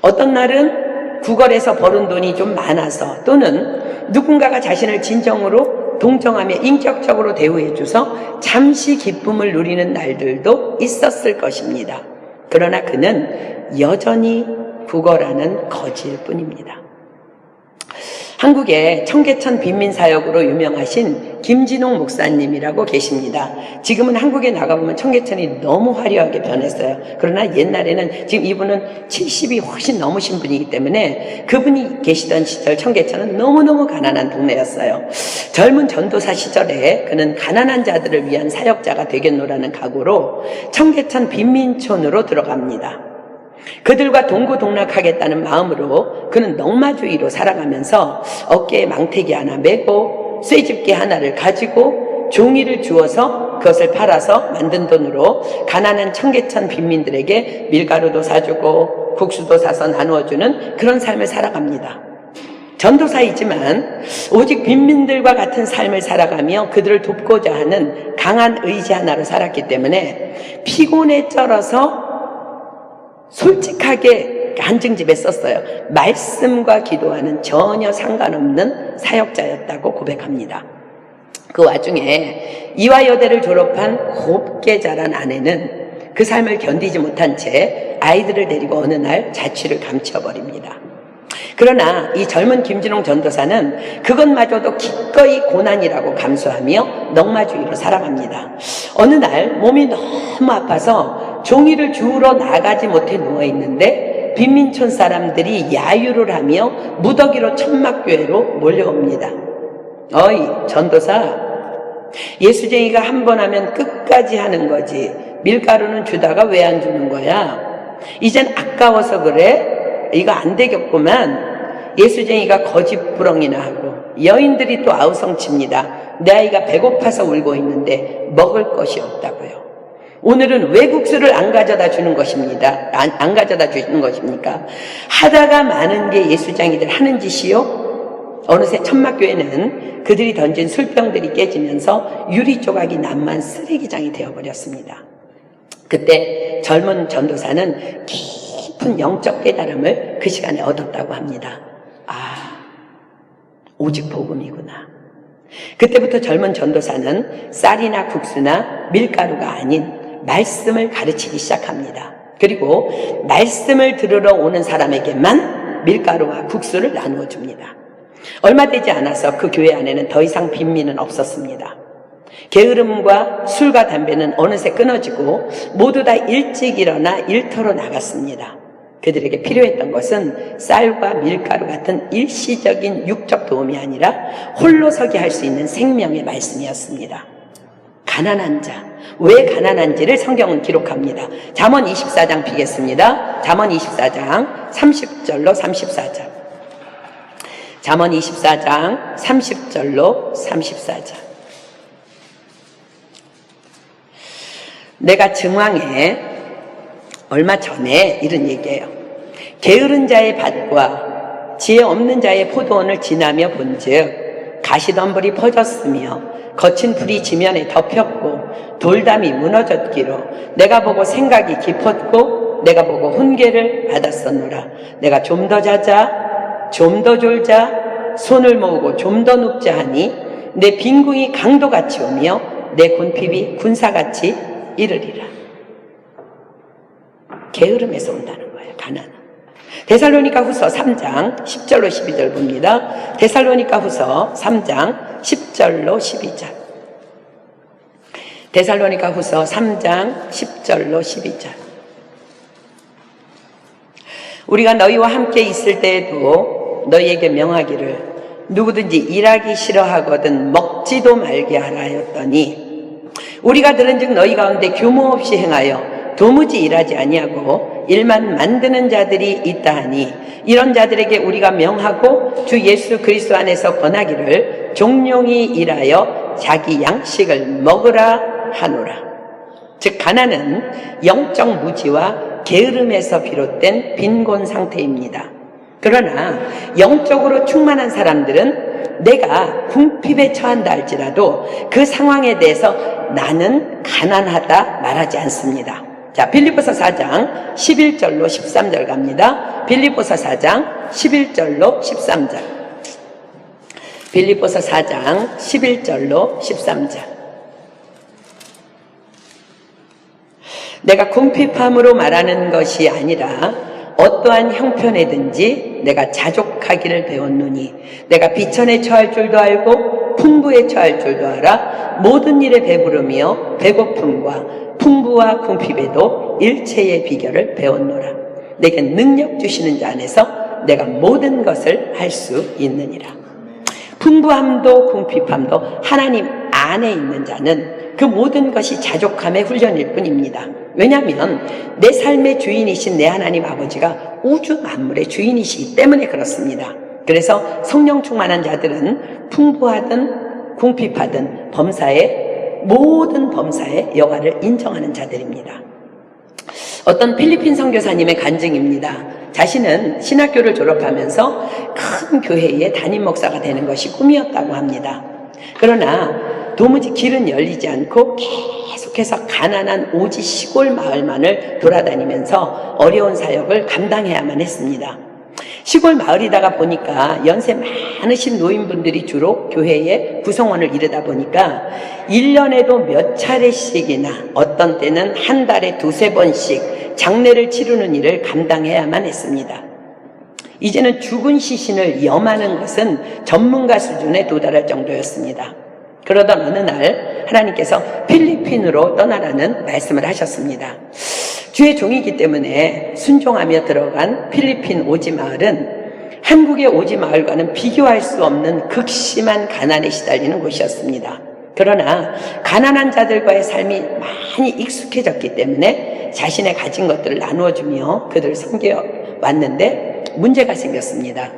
어떤 날은 구걸에서 벌은 돈이 좀 많아서 또는 누군가가 자신을 진정으로 동정하며 인격적으로 대우해줘서 잠시 기쁨을 누리는 날들도 있었을 것입니다. 그러나 그는 여전히 구걸하는 거지일 뿐입니다. 한국의 청계천 빈민사역으로 유명하신 김진홍 목사님이라고 계십니다. 지금은 한국에 나가보면 청계천이 너무 화려하게 변했어요. 그러나 옛날에는, 지금 이분은 70이 훨씬 넘으신 분이기 때문에 그분이 계시던 시절 청계천은 너무너무 가난한 동네였어요. 젊은 전도사 시절에 그는 가난한 자들을 위한 사역자가 되겠노라는 각오로 청계천 빈민촌으로 들어갑니다. 그들과 동고동락하겠다는 마음으로 그는 넉마주의로 살아가면서 어깨에 망태기 하나 메고 쇠집게 하나를 가지고 종이를 주어서 그것을 팔아서 만든 돈으로 가난한 청계천 빈민들에게 밀가루도 사주고 국수도 사서 나누어주는 그런 삶을 살아갑니다. 전도사이지만 오직 빈민들과 같은 삶을 살아가며 그들을 돕고자 하는 강한 의지 하나로 살았기 때문에 피곤에 쩔어서 솔직하게 한증집에 썼어요. 말씀과 기도와는 전혀 상관없는 사역자였다고 고백합니다. 그 와중에 이화여대를 졸업한 곱게 자란 아내는 그 삶을 견디지 못한 채 아이들을 데리고 어느 날 자취를 감춰버립니다. 그러나 이 젊은 김진홍 전도사는 그것마저도 기꺼이 고난이라고 감수하며 넉마주의로 살아갑니다. 어느 날 몸이 너무 아파서 종이를 주우러 나가지 못해 누워있는데 빈민촌 사람들이 야유를 하며 무더기로 천막교회로 몰려옵니다. 어이 전도사, 예수쟁이가 한 번 하면 끝까지 하는 거지 밀가루는 주다가 왜 안 주는 거야? 이젠 아까워서 그래? 이거 안 되겠구만. 예수쟁이가 거짓부렁이나 하고 여인들이 또 아우성칩니다. 내 아이가 배고파서 울고 있는데 먹을 것이 없다고요. 오늘은 왜 국수를 안 가져다 주는 것입니다. 안 가져다 주시는 것입니까? 하다가 많은 게 예수장이들 하는 짓이요? 어느새 천막교회는 그들이 던진 술병들이 깨지면서 유리 조각이 남만 쓰레기장이 되어버렸습니다. 그때 젊은 전도사는 깊은 영적 깨달음을 그 시간에 얻었다고 합니다. 오직 복음이구나. 그때부터 젊은 전도사는 쌀이나 국수나 밀가루가 아닌 말씀을 가르치기 시작합니다. 그리고 말씀을 들으러 오는 사람에게만 밀가루와 국수를 나누어 줍니다. 얼마 되지 않아서 그 교회 안에는 더 이상 빈민은 없었습니다. 게으름과 술과 담배는 어느새 끊어지고 모두 다 일찍 일어나 일터로 나갔습니다. 그들에게 필요했던 것은 쌀과 밀가루 같은 일시적인 육적 도움이 아니라 홀로서기 할 수 있는 생명의 말씀이었습니다. 가난한 자, 왜 가난한지를 성경은 기록합니다. 잠언 24장 피겠습니다. 잠언 24장 30절로 34절. 잠언 24장 30절로 34절. 내가 증왕에 얼마 전에 이런 얘기예요. 게으른 자의 밭과 지혜 없는 자의 포도원을 지나며 본즉 가시덤불이 퍼졌으며 거친 불이 지면에 덮였고 돌담이 무너졌기로 내가 보고 생각이 깊었고 내가 보고 훈계를 받았었노라. 내가 좀 더 자자 좀 더 졸자 손을 모으고 좀 더 눕자 하니 내 빈궁이 강도같이 오며 내 군핍이 군사같이 이르리라. 게으름에서 온다는 거예요. 가난. 데살로니가 후서 3장 10절로 12절 봅니다. 데살로니가 후서 3장 10절로 12절. 데살로니가 후서 3장 10절로 12절. 우리가 너희와 함께 있을 때에도 너희에게 명하기를 누구든지 일하기 싫어하거든 먹지도 말게 하라 하였더니 우리가 들은즉 너희 가운데 규모 없이 행하여 도무지 일하지 아니하고 일만 만드는 자들이 있다 하니 이런 자들에게 우리가 명하고 주 예수 그리스도 안에서 권하기를 종용이 일하여 자기 양식을 먹으라 하노라. 즉 가난은 영적 무지와 게으름에서 비롯된 빈곤 상태입니다. 그러나 영적으로 충만한 사람들은 내가 궁핍에 처한다 할지라도 그 상황에 대해서 나는 가난하다 말하지 않습니다. 자, 빌립보서 4장 11절로 13절 갑니다. 빌립보서 4장 11절로 13절. 빌립보서 4장 11절로 13절. 내가 궁핍함으로 말하는 것이 아니라 어떠한 형편에든지 내가 자족하기를 배웠노니 내가 비천에 처할 줄도 알고 풍부에 처할 줄도 알아 모든 일에 배부르며 배고픔과 풍부와 궁핍에도 일체의 비결을 배웠노라. 내게 능력 주시는 자 안에서 내가 모든 것을 할 수 있느니라. 풍부함도 궁핍함도 하나님 안에 있는 자는 그 모든 것이 자족함의 훈련일 뿐입니다. 왜냐하면 내 삶의 주인이신 내 하나님 아버지가 우주 만물의 주인이시기 때문에 그렇습니다. 그래서 성령 충만한 자들은 풍부하든 궁핍하든 모든 범사의 여가를 인정하는 자들입니다. 어떤 필리핀 선교사님의 간증입니다. 자신은 신학교를 졸업하면서 큰 교회의 담임 목사가 되는 것이 꿈이었다고 합니다. 그러나 도무지 길은 열리지 않고 계속해서 가난한 오지 시골 마을만을 돌아다니면서 어려운 사역을 감당해야만 했습니다. 시골 마을이다가 보니까 연세 많으신 노인분들이 주로 교회의 구성원을 이루다 보니까 1년에도 몇 차례씩이나 어떤 때는 한 달에 2-3번씩 장례를 치르는 일을 감당해야만 했습니다. 이제는 죽은 시신을 염하는 것은 전문가 수준에 도달할 정도였습니다. 그러던 어느 날 하나님께서 필리핀으로 떠나라는 말씀을 하셨습니다. 주의 종이기 때문에 순종하며 들어간 필리핀 오지마을은 한국의 오지마을과는 비교할 수 없는 극심한 가난에 시달리는 곳이었습니다. 그러나 가난한 자들과의 삶이 많이 익숙해졌기 때문에 자신의 가진 것들을 나누어주며 그들을 섬겨왔는데 문제가 생겼습니다.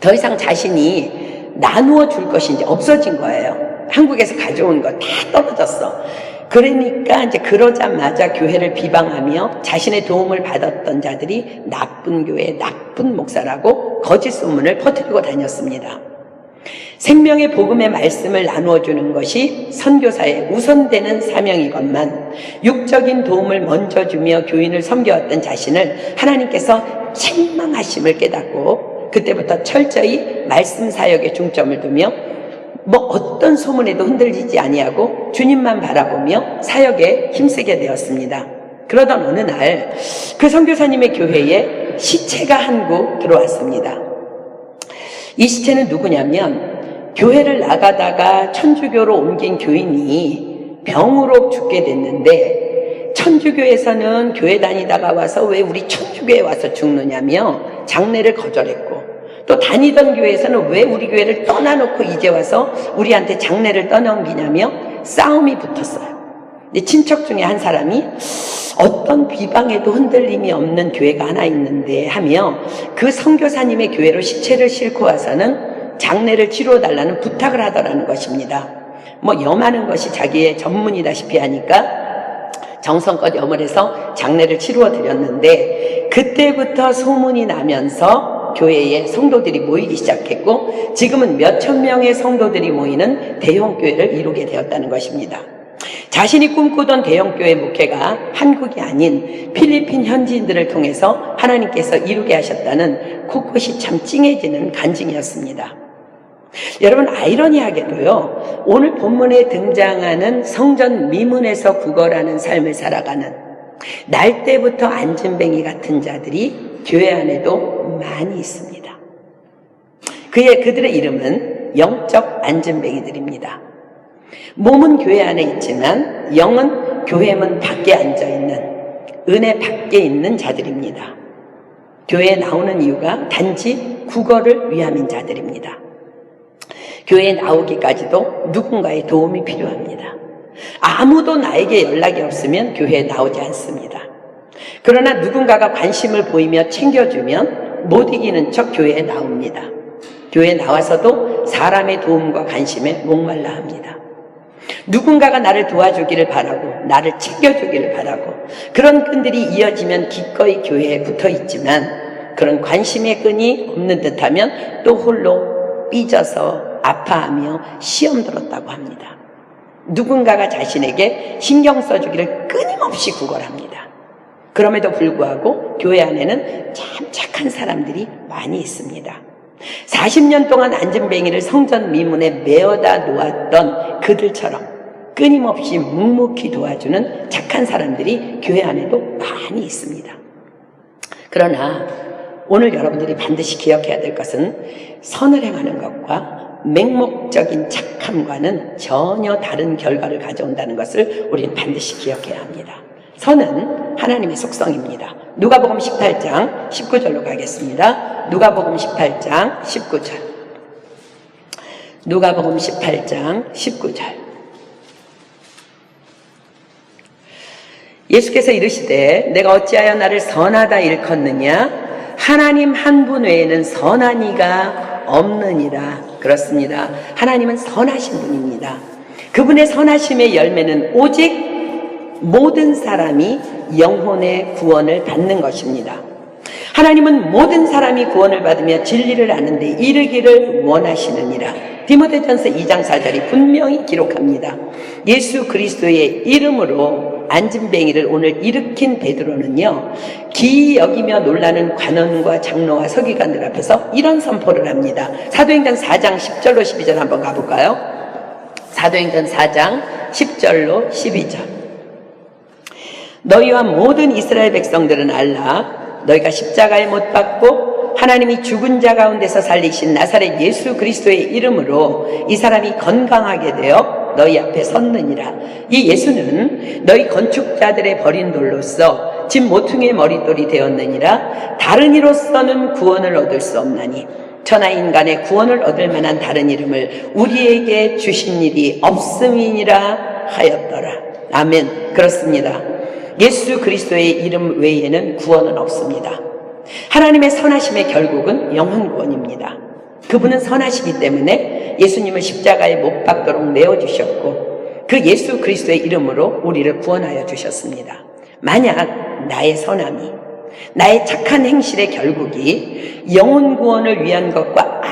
더 이상 자신이 나누어 줄 것이 이제 없어진 거예요. 한국에서 가져온 거 다 떨어졌어. 그러니까 이제 그러자마자 교회를 비방하며 자신의 도움을 받았던 자들이 나쁜 교회, 나쁜 목사라고 거짓 소문을 퍼뜨리고 다녔습니다. 생명의 복음의 말씀을 나누어 주는 것이 선교사의 우선되는 사명이건만 육적인 도움을 먼저 주며 교인을 섬겨왔던 자신을 하나님께서 책망하심을 깨닫고 그때부터 철저히 말씀 사역에 중점을 두며 어떤 소문에도 흔들리지 아니하고 주님만 바라보며 사역에 힘쓰게 되었습니다. 그러던 어느 날 그 선교사님의 교회에 시체가 한 구 들어왔습니다. 이 시체는 누구냐면 교회를 나가다가 천주교로 옮긴 교인이 병으로 죽게 됐는데 천주교에서는 교회 다니다가 와서 왜 우리 천주교에 와서 죽느냐며 장례를 거절했고, 또 다니던 교회에서는 왜 우리 교회를 떠나놓고 이제 와서 우리한테 장례를 떠넘기냐며 싸움이 붙었어요. 근데 친척 중에 한 사람이 어떤 비방에도 흔들림이 없는 교회가 하나 있는데 하며 그 선교사님의 교회로 시체를 싣고 와서는 장례를 치러달라는 부탁을 하더라는 것입니다. 염하는 것이 자기의 전문이다시피 하니까 정성껏 염을 해서 장례를 치루어 드렸는데, 그때부터 소문이 나면서 교회에 성도들이 모이기 시작했고 지금은 몇천 명의 성도들이 모이는 대형교회를 이루게 되었다는 것입니다. 자신이 꿈꾸던 대형교회 목회가 한국이 아닌 필리핀 현지인들을 통해서 하나님께서 이루게 하셨다는 곳곳이 참 찡해지는 간증이었습니다. 여러분, 아이러니하게도요, 오늘 본문에 등장하는 성전 미문에서 구걸하는 삶을 살아가는 날 때부터 안진뱅이 같은 자들이 교회 안에도 많이 있습니다. 그들의 이름은 영적 안진뱅이들입니다. 몸은 교회 안에 있지만 영은 교회 문 밖에 앉아있는, 은혜 밖에 있는 자들입니다. 교회에 나오는 이유가 단지 구걸을 위함인 자들입니다. 교회에 나오기까지도 누군가의 도움이 필요합니다. 아무도 나에게 연락이 없으면 교회에 나오지 않습니다. 그러나 누군가가 관심을 보이며 챙겨주면 못 이기는 척 교회에 나옵니다. 교회에 나와서도 사람의 도움과 관심에 목말라 합니다. 누군가가 나를 도와주기를 바라고 나를 챙겨주기를 바라고 그런 끈들이 이어지면 기꺼이 교회에 붙어 있지만, 그런 관심의 끈이 없는 듯하면 또 홀로 삐져서 아파하며 시험 들었다고 합니다. 누군가가 자신에게 신경 써주기를 끊임없이 구걸합니다. 그럼에도 불구하고 교회 안에는 참 착한 사람들이 많이 있습니다. 40년 동안 안진뱅이를 성전 미문에 메어다 놓았던 그들처럼 끊임없이 묵묵히 도와주는 착한 사람들이 교회 안에도 많이 있습니다. 그러나 오늘 여러분들이 반드시 기억해야 될 것은 선을 행하는 것과 맹목적인 착함과는 전혀 다른 결과를 가져온다는 것을 우리는 반드시 기억해야 합니다. 선은 하나님의 속성입니다. 누가복음 18장 19절로 가겠습니다. 누가복음 18장 19절. 누가복음 18장 19절. 예수께서 이르시되 내가 어찌하여 나를 선하다 일컫느냐? 하나님 한 분 외에는 선한 이가 없느니라. 그렇습니다. 하나님은 선하신 분입니다. 그분의 선하심의 열매는 오직 모든 사람이 영혼의 구원을 받는 것입니다. 하나님은 모든 사람이 구원을 받으며 진리를 아는데 이르기를 원하시느니라. 디모데전서 2장 4절이 분명히 기록합니다. 예수 그리스도의 이름으로 안진뱅이를 오늘 일으킨 베드로는요, 기이 여기며 놀라는 관원과 장로와 서기관들 앞에서 이런 선포를 합니다. 사도행전 4장 10절로 12절 한번 가볼까요? 사도행전 4장 10절로 12절. 너희와 모든 이스라엘 백성들은 알라. 너희가 십자가에 못 박고 하나님이 죽은 자 가운데서 살리신 나사렛 예수 그리스도의 이름으로 이 사람이 건강하게 되어 너희 앞에 섰느니라. 이 예수는 너희 건축자들의 버린 돌로서 집 모퉁이의 머릿돌이 되었느니라. 다른 이로서는 구원을 얻을 수 없나니 천하 인간의 구원을 얻을 만한 다른 이름을 우리에게 주신 일이 없음이니라 하였더라. 아멘. 그렇습니다. 예수 그리스도의 이름 외에는 구원은 없습니다. 하나님의 선하심의 결국은 영혼 구원입니다. 그분은 선하시기 때문에 예수님을 십자가에 못 박도록 내어주셨고 그 예수 그리스도의 이름으로 우리를 구원하여 주셨습니다. 만약 나의 선함이, 나의 착한 행실의 결국이 영혼 구원을 위한 것과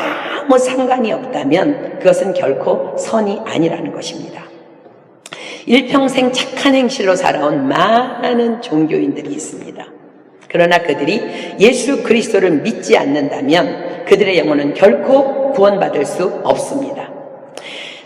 아무 상관이 없다면 그것은 결코 선이 아니라는 것입니다. 일평생 착한 행실로 살아온 많은 종교인들이 있습니다. 그러나 그들이 예수 그리스도를 믿지 않는다면 그들의 영혼은 결코 구원받을 수 없습니다.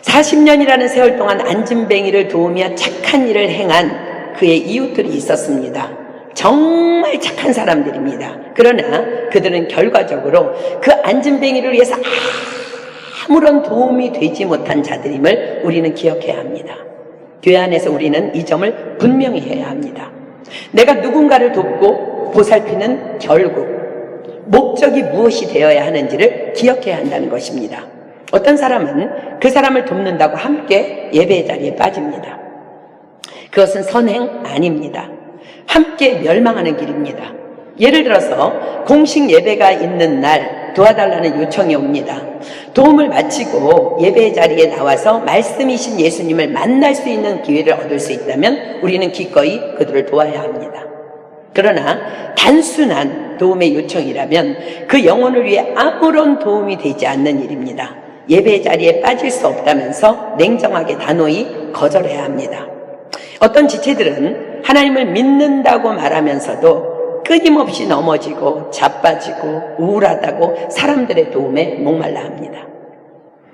40년이라는 세월 동안 안진뱅이를 도우며 착한 일을 행한 그의 이웃들이 있었습니다. 정말 착한 사람들입니다. 그러나 그들은 결과적으로 그 안진뱅이를 위해서 아무런 도움이 되지 못한 자들임을 우리는 기억해야 합니다. 교회 안에서 우리는 이 점을 분명히 해야 합니다. 내가 누군가를 돕고 보살피는 결국 목적이 무엇이 되어야 하는지를 기억해야 한다는 것입니다. 어떤 사람은 그 사람을 돕는다고 함께 예배의 자리에 빠집니다. 그것은 선행 아닙니다. 함께 멸망하는 길입니다. 예를 들어서 공식 예배가 있는 날 도와달라는 요청이 옵니다. 도움을 마치고 예배의 자리에 나와서 말씀이신 예수님을 만날 수 있는 기회를 얻을 수 있다면 우리는 기꺼이 그들을 도와야 합니다. 그러나 단순한 도움의 요청이라면 그 영혼을 위해 아무런 도움이 되지 않는 일입니다. 예배의 자리에 빠질 수 없다면서 냉정하게 단호히 거절해야 합니다. 어떤 지체들은 하나님을 믿는다고 말하면서도 끊임없이 넘어지고 자빠지고 우울하다고 사람들의 도움에 목말라 합니다.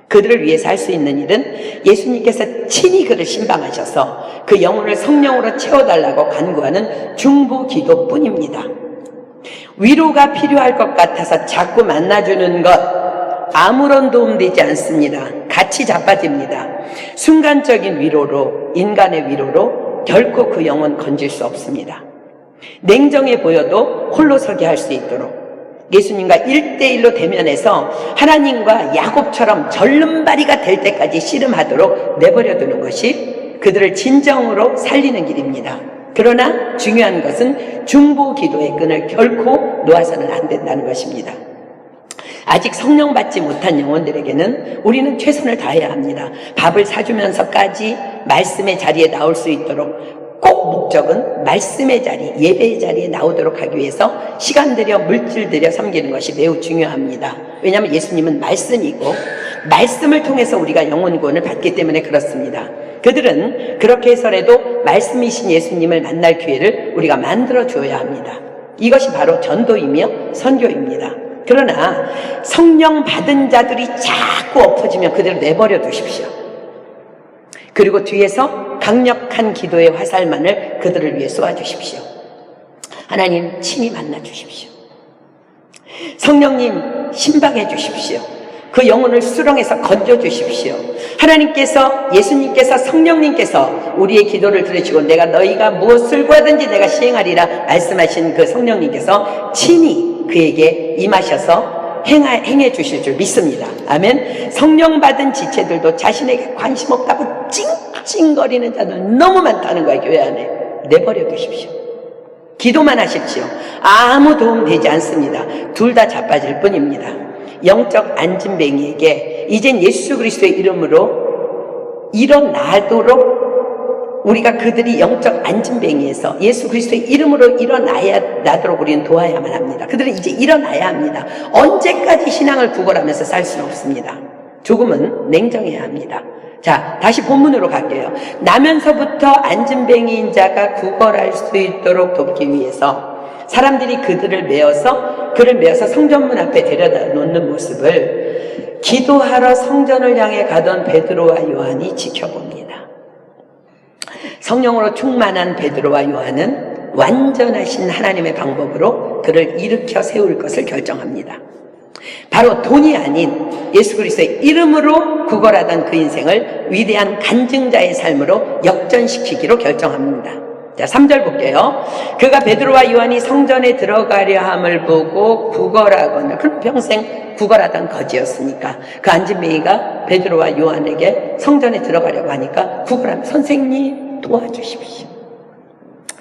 그들을 위해서 할 수 있는 일은 예수님께서 친히 그를 신방하셔서 그 영혼을 성령으로 채워달라고 간구하는 중보 기도뿐입니다. 위로가 필요할 것 같아서 자꾸 만나주는 것 아무런 도움되지 않습니다. 같이 자빠집니다. 순간적인 위로로, 인간의 위로로 결코 그 영혼 건질 수 없습니다. 냉정해 보여도 홀로 서게 할 수 있도록 예수님과 1대1로 대면해서 하나님과 야곱처럼 절름발이가 될 때까지 씨름하도록 내버려두는 것이 그들을 진정으로 살리는 길입니다. 그러나 중요한 것은 중보 기도의 끈을 결코 놓아서는 안 된다는 것입니다. 아직 성령 받지 못한 영혼들에게는 우리는 최선을 다해야 합니다. 밥을 사주면서까지 말씀의 자리에 나올 수 있도록 꼭 목적은 말씀의 자리, 예배의 자리에 나오도록 하기 위해서 시간 들여 물질 들여 섬기는 것이 매우 중요합니다. 왜냐하면 예수님은 말씀이고 말씀을 통해서 우리가 영혼 구원을 받기 때문에 그렇습니다. 그들은 그렇게 해서라도 말씀이신 예수님을 만날 기회를 우리가 만들어 주어야 합니다. 이것이 바로 전도이며 선교입니다. 그러나 성령 받은 자들이 자꾸 엎어지면 그대로 내버려 두십시오. 그리고 뒤에서 강력한 기도의 화살만을 그들을 위해 쏘아주십시오. 하나님 친히 만나주십시오. 성령님 신방해 주십시오. 그 영혼을 수렁에서 건져주십시오. 하나님께서, 예수님께서, 성령님께서 우리의 기도를 들으시고 내가 너희가 무엇을 구하든지 내가 시행하리라 말씀하신 그 성령님께서 친히 그에게 임하셔서 행해 주실 줄 믿습니다. 아멘. 성령 받은 지체들도 자신에게 관심 없다고 찡찡거리는 자들 너무 많다는 거예요. 교회 안에. 내버려 두십시오. 기도만 하십시오. 아무 도움 되지 않습니다. 둘 다 자빠질 뿐입니다. 영적 안진뱅이에게 이젠 예수 그리스도의 이름으로 일어나도록 우리가 그들이 영적 안진뱅이에서 예수 그리스도의 이름으로 일어나도록 우리는 도와야만 합니다. 그들은 이제 일어나야 합니다. 언제까지 신앙을 구걸하면서 살 수는 없습니다. 조금은 냉정해야 합니다. 자, 다시 본문으로 갈게요. 나면서부터 안진뱅이인 자가 구걸할 수 있도록 돕기 위해서 사람들이 그를 메어서 성전문 앞에 데려다 놓는 모습을 기도하러 성전을 향해 가던 베드로와 요한이 지켜봅니다. 성령으로 충만한 베드로와 요한은 완전하신 하나님의 방법으로 그를 일으켜 세울 것을 결정합니다. 바로 돈이 아닌 예수 그리스도의 이름으로 구걸하던 그 인생을 위대한 간증자의 삶으로 역전시키기로 결정합니다. 자, 3절 볼게요. 그가 베드로와 요한이 성전에 들어가려 함을 보고 구걸하거늘, 그럼 평생 구걸하던 거지였으니까 그 안진뱅이가 베드로와 요한에게 성전에 들어가려고 하니까 구걸하면 선생님 도와주십시오.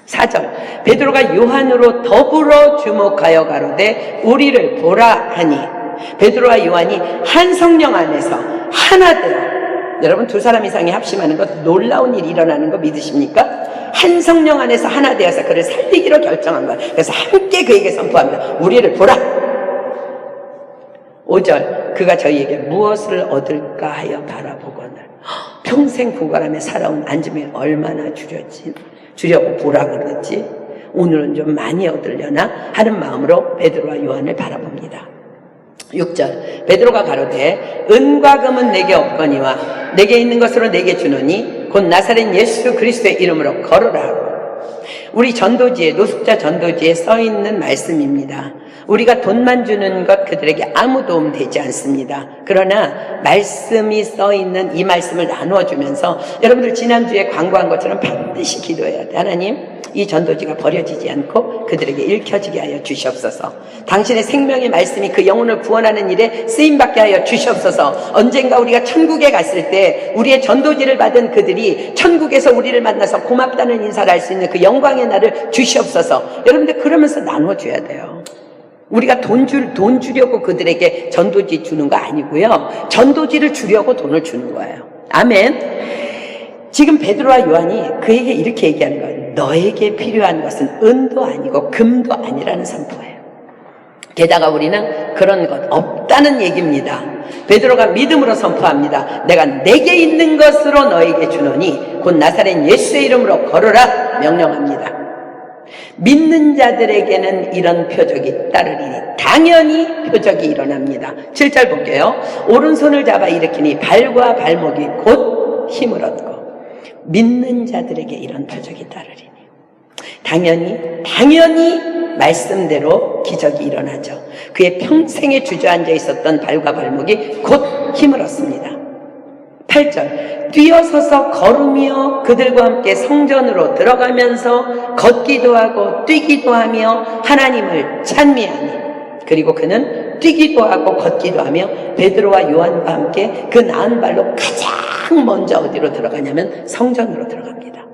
4절 베드로가 요한으로 더불어 주목하여 가로되 우리를 보라 하니 베드로와 요한이 한 성령 안에서 하나 되어, 여러분 두 사람 이상이 합심하는 것 놀라운 일이 일어나는 거 믿으십니까? 한 성령 안에서 하나 되어서 그를 살리기로 결정한 거예요. 그래서 함께 그에게 선포합니다. 우리를 보라. 5절 그가 저희에게 무엇을 얻을까 하여 바라보거늘, 평생 구걸하며 살아온 안짐이 얼마나 주려고 보라 그러지, 오늘은 좀 많이 얻으려나 하는 마음으로 베드로와 요한을 바라봅니다. 6절 베드로가 가로되 은과 금은 내게 없거니와 내게 있는 것으로 내게 주노니 곧 나사렛 예수 그리스도의 이름으로 걸으라 하고 우리 전도지에, 노숙자 전도지에 써 있는 말씀입니다. 우리가 돈만 주는 것 그들에게 아무 도움 되지 않습니다. 그러나 말씀이 써 있는 이 말씀을 나누어 주면서 여러분들 지난주에 광고한 것처럼 반드시 기도해야 돼. 하나님, 이 전도지가 버려지지 않고 그들에게 읽혀지게 하여 주시옵소서. 당신의 생명의 말씀이 그 영혼을 구원하는 일에 쓰임받게 하여 주시옵소서. 언젠가 우리가 천국에 갔을 때 우리의 전도지를 받은 그들이 천국에서 우리를 만나서 고맙다는 인사를 할 수 있는 그 영광의 날을 주시옵소서. 여러분들 그러면서 나눠줘야 돼요. 우리가 돈 주려고 그들에게 전도지 주는 거 아니고요. 전도지를 주려고 돈을 주는 거예요. 아멘. 지금 베드로와 요한이 그에게 이렇게 얘기하는 거예요. 너에게 필요한 것은 은도 아니고 금도 아니라는 선포예요. 게다가 우리는 그런 것 없다는 얘기입니다. 베드로가 믿음으로 선포합니다. 내가 내게 있는 것으로 너에게 주노니 곧 나사렛 예수의 이름으로 걸어라 명령합니다. 믿는 자들에게는 이런 표적이 따르리니 당연히 표적이 일어납니다. 7절 볼게요. 오른손을 잡아 일으키니 발과 발목이 곧 힘을 얻고 믿는 자들에게 이런 표적이 따르리니 당연히 말씀대로 기적이 일어나죠. 그의 평생에 주저앉아 있었던 발과 발목이 곧 힘을 얻습니다. 8절 뛰어서서 걸으며 그들과 함께 성전으로 들어가면서 걷기도 하고 뛰기도 하며 하나님을 찬미하니 그리고 그는 뛰기도 하고 걷기도 하며 베드로와 요한과 함께 그 나은 발로 가장 먼저 어디로 들어가냐면 성전으로 들어갑니다.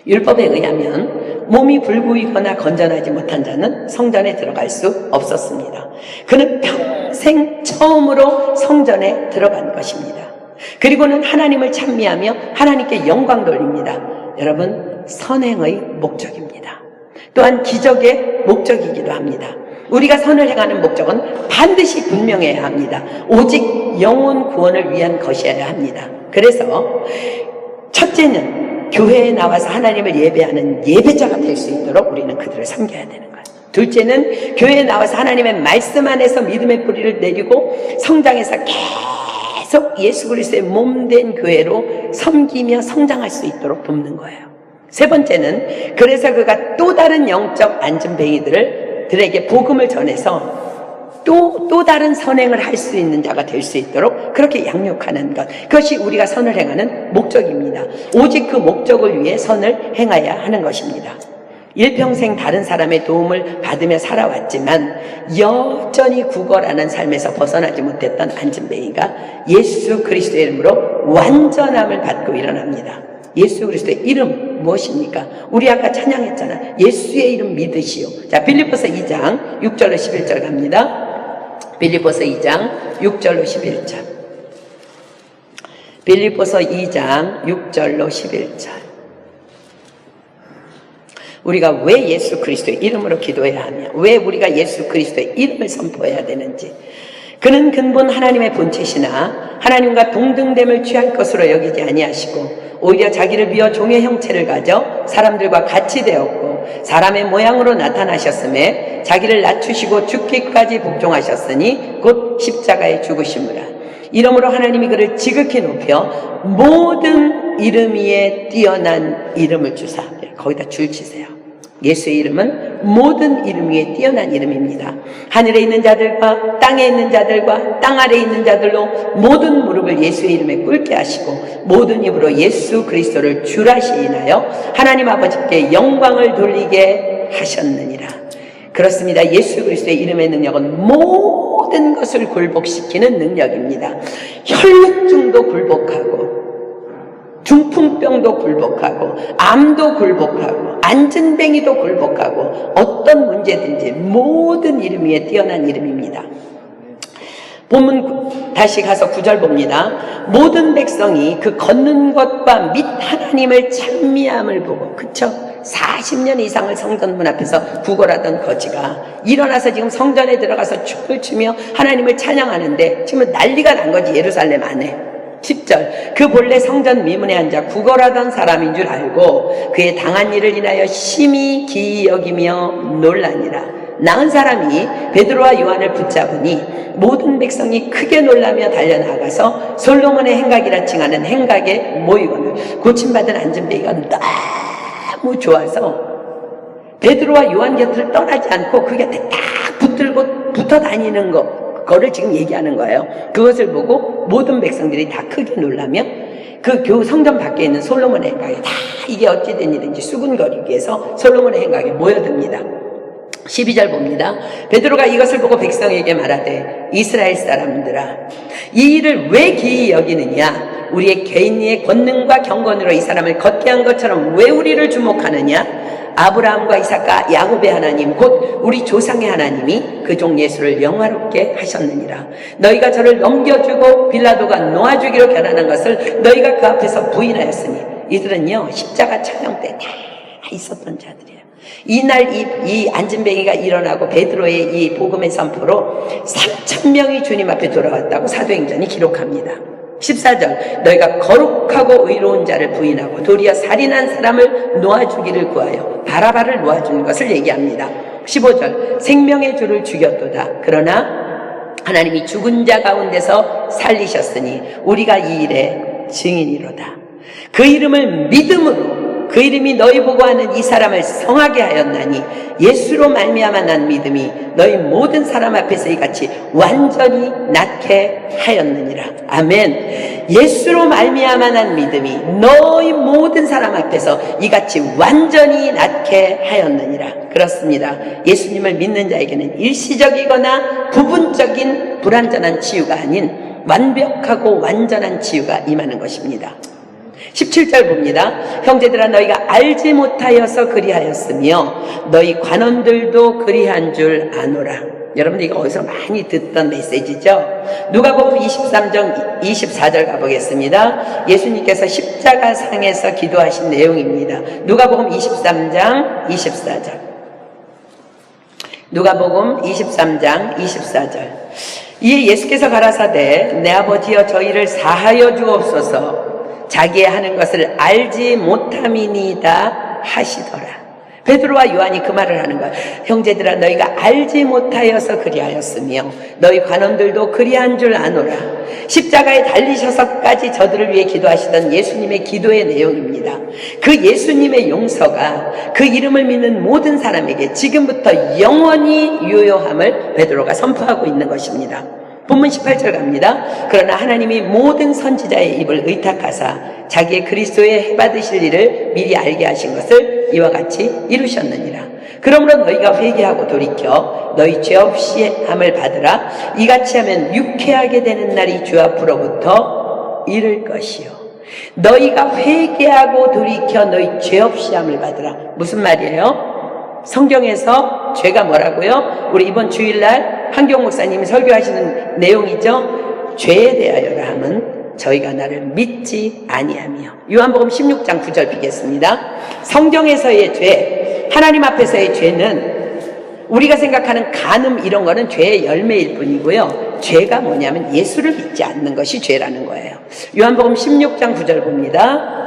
율법에 의하면 몸이 불구이거나 건전하지 못한 자는 성전에 들어갈 수 없었습니다. 그는 평생 처음으로 성전에 들어간 것입니다. 그리고는 하나님을 찬미하며 하나님께 영광 돌립니다. 여러분, 선행의 목적입니다. 또한 기적의 목적이기도 합니다. 우리가 선을 행하는 목적은 반드시 분명해야 합니다. 오직 영혼 구원을 위한 것이어야 합니다. 그래서 첫째는 교회에 나와서 하나님을 예배하는 예배자가 될 수 있도록 우리는 그들을 섬겨야 되는 거예요. 둘째는 교회에 나와서 하나님의 말씀 안에서 믿음의 뿌리를 내리고 성장해서 계속 예수 그리스도의 몸된 교회로 섬기며 성장할 수 있도록 돕는 거예요. 세 번째는 그래서 그가 또 다른 영적 안전뱅이들에게 복음을 전해서 또 다른 선행을 할 수 있는 자가 될 수 있도록 그렇게 양육하는 것, 그것이 우리가 선을 행하는 목적입니다. 오직 그 목적을 위해 선을 행해야 하는 것입니다. 일평생 다른 사람의 도움을 받으며 살아왔지만 여전히 구걸하는 삶에서 벗어나지 못했던 안진뱅이가 예수 그리스도의 이름으로 완전함을 받고 일어납니다. 예수 그리스도의 이름 무엇입니까? 우리 아까 찬양했잖아. 예수의 이름 믿으시오. 자, 빌립보서 2장 6절로 11절 갑니다. 빌립보서 2장 6절로 11절. 빌립보서 2장 6절로 11절. 우리가 왜 예수 그리스도의 이름으로 기도해야 하며 왜 우리가 예수 그리스도의 이름을 선포해야 되는지. 그는 근본 하나님의 본체시나 하나님과 동등됨을 취할 것으로 여기지 아니하시고 오히려 자기를 비워 종의 형체를 가져 사람들과 같이 되었고 사람의 모양으로 나타나셨음에 자기를 낮추시고 죽기까지 복종하셨으니 곧 십자가에 죽으심이라. 이러므로 하나님이 그를 지극히 높여 모든 이름 위에 뛰어난 이름을 주사. 거기다 줄 치세요. 예수의 이름은 모든 이름 위에 뛰어난 이름입니다. 하늘에 있는 자들과 땅에 있는 자들과 땅 아래에 있는 자들로 모든 무릎을 예수의 이름에 꿇게 하시고 모든 입으로 예수 그리스도를 주라 시인하여 하나님 아버지께 영광을 돌리게 하셨느니라. 그렇습니다. 예수 그리스도의 이름의 능력은 모든 것을 굴복시키는 능력입니다. 혈루증도 굴복하고 중풍병도 굴복하고 암도 굴복하고 안진뱅이도 굴복하고 어떤 문제든지 모든 이름 위에 뛰어난 이름입니다. 본문 다시 가서 9절 봅니다. 모든 백성이 그 걷는 것과 및 하나님을 찬미함을 보고, 그쵸? 40년 이상을 성전문 앞에서 구걸하던 거지가 일어나서 지금 성전에 들어가서 춤을 추며 하나님을 찬양하는데 지금 난리가 난 거지. 예루살렘 안에. 10절 그 본래 성전 미문에 앉아 구걸하던 사람인 줄 알고 그의 당한 일을 인하여 심히 기이 여기며 놀라니라. 나은 사람이 베드로와 요한을 붙잡으니 모든 백성이 크게 놀라며 달려나가서 솔로몬의 행각이라 칭하는 행각에 모이거늘 고침받은 안진뱅이가 너무 좋아서 베드로와 요한 곁을 떠나지 않고 그 곁에 딱 붙어 다니는 거를 지금 얘기하는 거예요. 그것을 보고 모든 백성들이 다 크게 놀라며 그 성전 밖에 있는 솔로몬의 행각에 다 이게 어찌된 일인지 수군거리기 위해서 솔로몬의 행각에 모여듭니다. 12절 봅니다. 베드로가 이것을 보고 백성에게 말하되 이스라엘 사람들아 이 일을 왜 기이 여기느냐 우리의 개인의 권능과 경건으로 이 사람을 걷게 한 것처럼 왜 우리를 주목하느냐 아브라함과 이삭과 야곱의 하나님 곧 우리 조상의 하나님이 그 종 예수를 영화롭게 하셨느니라. 너희가 저를 넘겨주고 빌라도가 놓아주기로 결단한 것을 너희가 그 앞에서 부인하였으니 이들은요 십자가 촬영 때 다 있었던 자들이에요. 이날 이 안진뱅이가 일어나고 베드로의 이 복음의 선포로 3,000명이 주님 앞에 돌아왔다고 사도행전이 기록합니다. 14절 너희가 거룩하고 의로운 자를 부인하고 도리어 살인한 사람을 놓아주기를 구하여 바라바를 놓아주는 것을 얘기합니다. 15절 생명의 주를 죽였도다. 그러나 하나님이 죽은 자 가운데서 살리셨으니 우리가 이 일의 증인이로다. 그 이름을 믿음으로 그 이름이 너희 보고 하는 이 사람을 성하게 하였나니 예수로 말미암아 난 믿음이 너희 모든 사람 앞에서 이같이 완전히 낫게 하였느니라. 아멘. 예수로 말미암아 난 믿음이 너희 모든 사람 앞에서 이같이 완전히 낫게 하였느니라. 그렇습니다. 예수님을 믿는 자에게는 일시적이거나 부분적인 불완전한 치유가 아닌 완벽하고 완전한 치유가 임하는 것입니다. 17절 봅니다. 형제들아 너희가 알지 못하여서 그리하였으며 너희 관원들도 그리한 줄 아노라. 여러분들 이거 어디서 많이 듣던 메시지죠. 누가복음 23장 24절 가보겠습니다. 예수님께서 십자가 상에서 기도하신 내용입니다. 누가복음 23장 24절. 누가복음 23장 24절. 이에 예수께서 가라사대 내 아버지여 저희를 사하여 주옵소서 자기의 하는 것을 알지 못함이니이다 하시더라. 베드로와 요한이 그 말을 하는 거야. 형제들아 너희가 알지 못하여서 그리하였으며 너희 관원들도 그리한 줄 아노라. 십자가에 달리셔서까지 저들을 위해 기도하시던 예수님의 기도의 내용입니다. 그 예수님의 용서가 그 이름을 믿는 모든 사람에게 지금부터 영원히 유효함을 베드로가 선포하고 있는 것입니다. 본문 18절 갑니다. 그러나 하나님이 모든 선지자의 입을 의탁하사 자기의 그리스도의 해받으실 일을 미리 알게 하신 것을 이와 같이 이루셨느니라. 그러므로 너희가 회개하고 돌이켜 너희 죄 없이 함을 받으라. 이같이 하면 유쾌하게 되는 날이 주 앞으로부터 이를 것이요. 너희가 회개하고 돌이켜 너희 죄 없이 함을 받으라. 무슨 말이에요? 성경에서 죄가 뭐라고요? 우리 이번 주일날 한경 목사님이 설교하시는 내용이죠. 죄에 대하여라 함은 저희가 나를 믿지 아니하며. 요한복음 16장 9절 비겠습니다. 성경에서의 죄, 하나님 앞에서의 죄는 우리가 생각하는 간음 이런 거는 죄의 열매일 뿐이고요. 죄가 뭐냐면 예수를 믿지 않는 것이 죄라는 거예요. 요한복음 16장 9절 봅니다.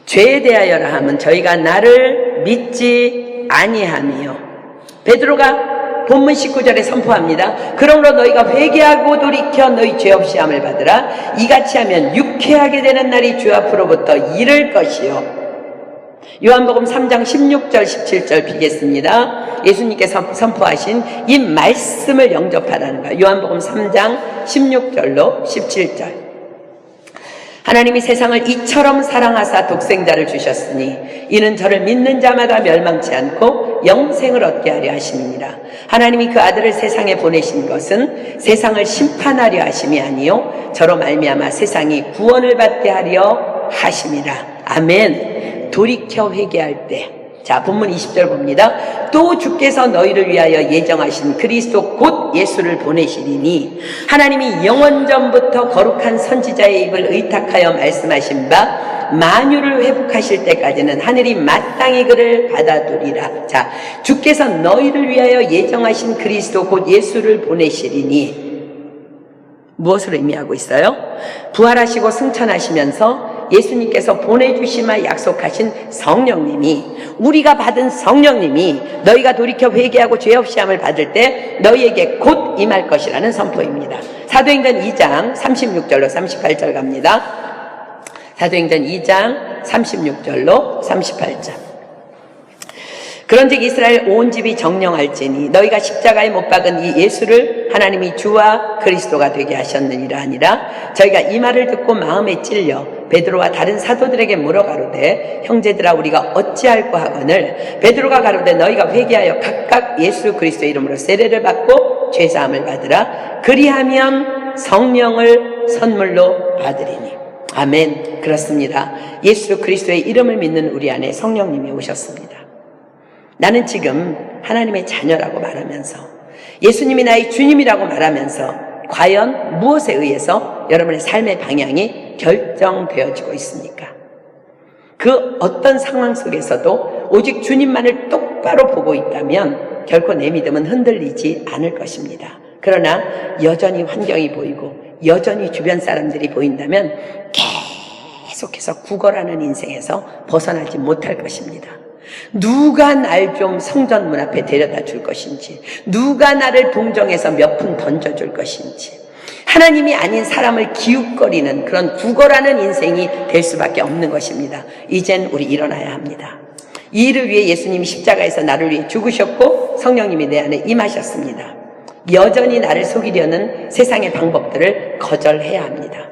죄에 대하여라 함은 저희가 나를 믿지 아니하며. 베드로가 본문 19절에 선포합니다. 그러므로 너희가 회개하고 돌이켜 너희 죄 없이 함을 받으라. 이같이 하면 유쾌하게 되는 날이 주 앞으로부터 이를 것이요. 요한복음 3장 16절 17절 비겠습니다. 예수님께서 선포하신 이 말씀을 영접하라는 거예요. 요한복음 3장 16절로 17절. 하나님이 세상을 이처럼 사랑하사 독생자를 주셨으니 이는 저를 믿는 자마다 멸망치 않고 영생을 얻게 하려 하심이니라. 하나님이 그 아들을 세상에 보내신 것은 세상을 심판하려 하심이 아니요 저로 말미암아 세상이 구원을 받게 하려 하심이라. 아멘. 돌이켜 회개할 때. 자, 본문 20절 봅니다. 또 주께서 너희를 위하여 예정하신 그리스도 곧 예수를 보내시리니 하나님이 영원전부터 거룩한 선지자의 입을 의탁하여 말씀하신 바 만유를 회복하실 때까지는 하늘이 마땅히 그를 받아두리라. 자, 주께서 너희를 위하여 예정하신 그리스도 곧 예수를 보내시리니 무엇을 의미하고 있어요? 부활하시고 승천하시면서 예수님께서 보내주시마 약속하신 성령님이, 우리가 받은 성령님이 너희가 돌이켜 회개하고 죄 없이 함을 받을 때 너희에게 곧 임할 것이라는 선포입니다. 사도행전 2장 36절로 38절 갑니다. 사도행전 2장 36절로 38절. 그런즉 이스라엘 온 집이 정령할지니 너희가 십자가에 못 박은 이 예수를 하나님이 주와 그리스도가 되게 하셨느니라 하니라. 저희가 이 말을 듣고 마음에 찔려 베드로와 다른 사도들에게 물어 가로되 형제들아 우리가 어찌할꼬 하거늘 베드로가 가로되 너희가 회개하여 각각 예수 그리스도의 이름으로 세례를 받고 죄사함을 받으라. 그리하면 성령을 선물로 받으리니. 아멘. 그렇습니다. 예수 그리스도의 이름을 믿는 우리 안에 성령님이 오셨습니다. 나는 지금 하나님의 자녀라고 말하면서 예수님이 나의 주님이라고 말하면서 과연 무엇에 의해서 여러분의 삶의 방향이 결정되어지고 있습니까? 그 어떤 상황 속에서도 오직 주님만을 똑바로 보고 있다면 결코 내 믿음은 흔들리지 않을 것입니다. 그러나 여전히 환경이 보이고 여전히 주변 사람들이 보인다면 계속해서 구걸하는 인생에서 벗어나지 못할 것입니다. 누가 날 좀 성전 문 앞에 데려다 줄 것인지, 누가 나를 동정해서 몇 푼 던져줄 것인지, 하나님이 아닌 사람을 기웃거리는 그런 구걸하는 인생이 될 수밖에 없는 것입니다. 이젠 우리 일어나야 합니다. 이 일을 위해 예수님이 십자가에서 나를 위해 죽으셨고 성령님이 내 안에 임하셨습니다. 여전히 나를 속이려는 세상의 방법들을 거절해야 합니다.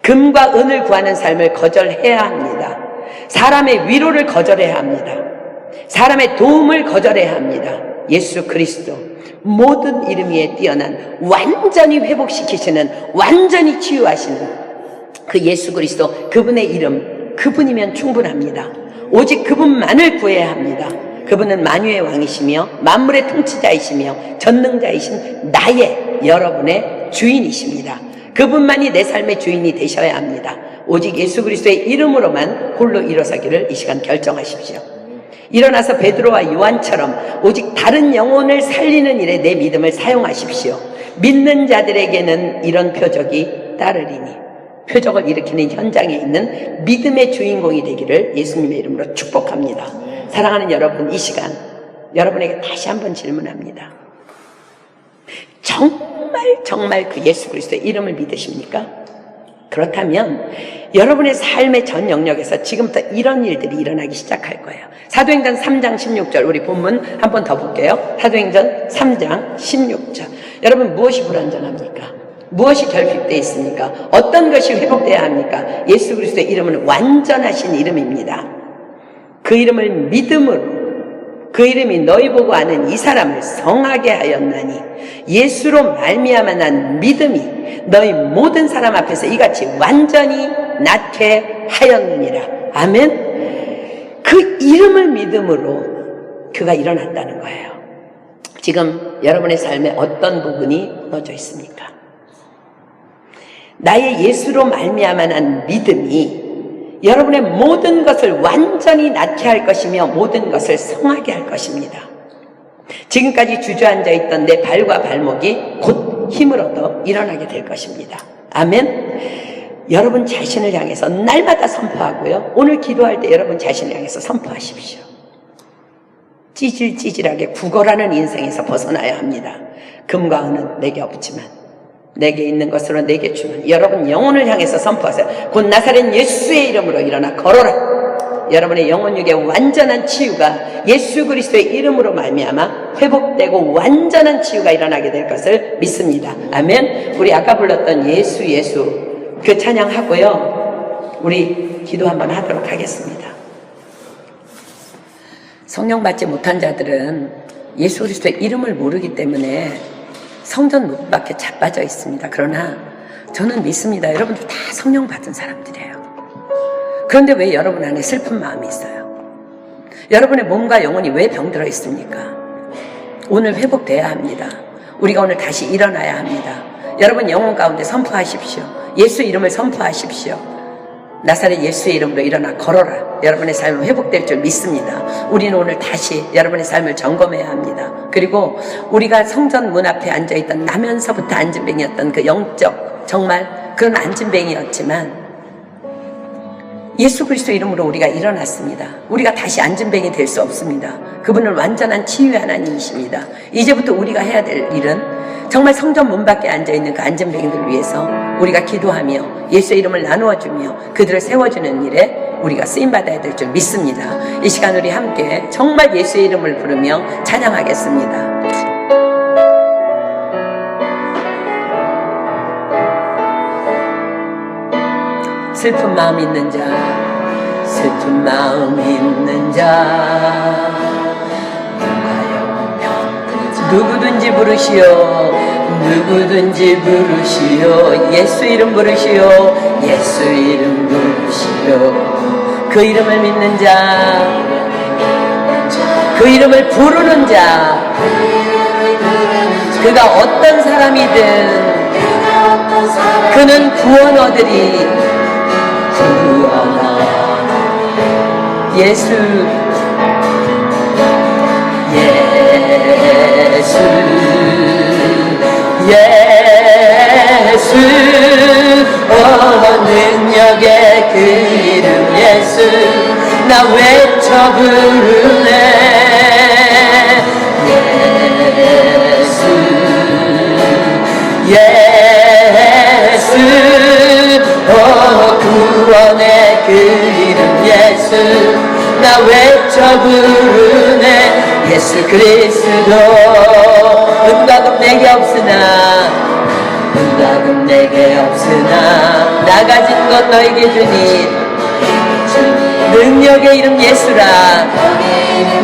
금과 은을 구하는 삶을 거절해야 합니다. 사람의 위로를 거절해야 합니다. 사람의 도움을 거절해야 합니다. 예수 그리스도, 모든 이름 위에 뛰어난 완전히 회복시키시는, 완전히 치유하시는 그 예수 그리스도, 그분의 이름, 그분이면 충분합니다. 오직 그분만을 구해야 합니다. 그분은 만유의 왕이시며 만물의 통치자이시며 전능자이신 나의, 여러분의 주인이십니다. 그분만이 내 삶의 주인이 되셔야 합니다. 오직 예수 그리스도의 이름으로만 홀로 일어서기를 이 시간 결정하십시오. 일어나서 베드로와 요한처럼 오직 다른 영혼을 살리는 일에 내 믿음을 사용하십시오. 믿는 자들에게는 이런 표적이 따르리니, 표적을 일으키는 현장에 있는 믿음의 주인공이 되기를 예수님의 이름으로 축복합니다. 사랑하는 여러분, 이 시간 여러분에게 다시 한번 질문합니다. 정말 그 예수 그리스도의 이름을 믿으십니까? 그렇다면 여러분의 삶의 전 영역에서 지금부터 이런 일들이 일어나기 시작할 거예요. 사도행전 3장 16절, 우리 본문 한 번 더 볼게요. 사도행전 3장 16절. 여러분, 무엇이 불완전합니까? 무엇이 결핍되어 있습니까? 어떤 것이 회복되어야 합니까? 예수 그리스도의 이름은 완전하신 이름입니다. 그 이름을 믿음으로, 그 이름이 너희 보고 아는 이 사람을 성하게 하였나니 예수로 말미암아 난 믿음이 너희 모든 사람 앞에서 이같이 완전히 낫게 하였느니라. 아멘. 그 이름을 믿음으로 그가 일어났다는 거예요. 지금 여러분의 삶에 어떤 부분이 무너져 있습니까? 나의 예수로 말미암아 난 믿음이 여러분의 모든 것을 완전히 낫게 할 것이며 모든 것을 성하게 할 것입니다. 지금까지 주저앉아 있던 내 발과 발목이 곧 힘을 얻어 일어나게 될 것입니다. 아멘. 여러분 자신을 향해서 날마다 선포하고요. 오늘 기도할 때 여러분 자신을 향해서 선포하십시오. 찌질찌질하게 구걸하는 인생에서 벗어나야 합니다. 금과 은은 내게 없지만 내게 있는 것으로 내게 주는, 여러분 영혼을 향해서 선포하세요. 곧 나사렛 예수의 이름으로 일어나 걸어라. 여러분의 영혼육의 완전한 치유가 예수 그리스도의 이름으로 말미암아 회복되고 완전한 치유가 일어나게 될 것을 믿습니다. 아멘. 우리 아까 불렀던 예수 그 찬양하고요, 우리 기도 한번 하도록 하겠습니다. 성령 받지 못한 자들은 예수 그리스도의 이름을 모르기 때문에 성전 문 밖에 자빠져 있습니다. 그러나 저는 믿습니다. 여러분들 다 성령 받은 사람들이에요. 그런데 왜 여러분 안에 슬픈 마음이 있어요? 여러분의 몸과 영혼이 왜 병들어 있습니까? 오늘 회복돼야 합니다. 우리가 오늘 다시 일어나야 합니다. 여러분 영혼 가운데 선포하십시오. 예수 이름을 선포하십시오. 나사렛 예수의 이름으로 일어나 걸어라. 여러분의 삶은 회복될 줄 믿습니다. 우리는 오늘 다시 여러분의 삶을 점검해야 합니다. 그리고 우리가 성전 문 앞에 앉아있던, 나면서부터 안진뱅이였던 그 영적, 정말 그런 안진뱅이였지만 예수 그리스도 이름으로 우리가 일어났습니다. 우리가 다시 안진뱅이 될 수 없습니다. 그분은 완전한 치유의 하나님이십니다. 이제부터 우리가 해야 될 일은 정말 성전 문 밖에 앉아있는 그 안진뱅이들을 위해서 우리가 기도하며 예수의 이름을 나누어주며 그들을 세워주는 일에 우리가 쓰임받아야 될 줄 믿습니다. 이 시간 우리 함께 정말 예수의 이름을 부르며 찬양하겠습니다. 슬픈 마음 있는 자, 슬픈 마음 있는 자, 누구든지 부르시오, 누구든지 부르시오, 예수 이름 부르시오, 예수 이름 부르시오. 그 이름을 믿는 자, 그 이름을 부르는 자, 그가 어떤 사람이든 그는 구원 얻으리. 예수, 예수, 예수, 능력의 그 이름 예수, 나 외쳐 부르네. 예수, 예수, 구원의 그 이름 예수, 나 외쳐 부르네. 예수 그리스도. 은박은 내게 없으나, 은박은 내게 없으나, 나 가진 것 너에게 주니 능력의 이름 예수라.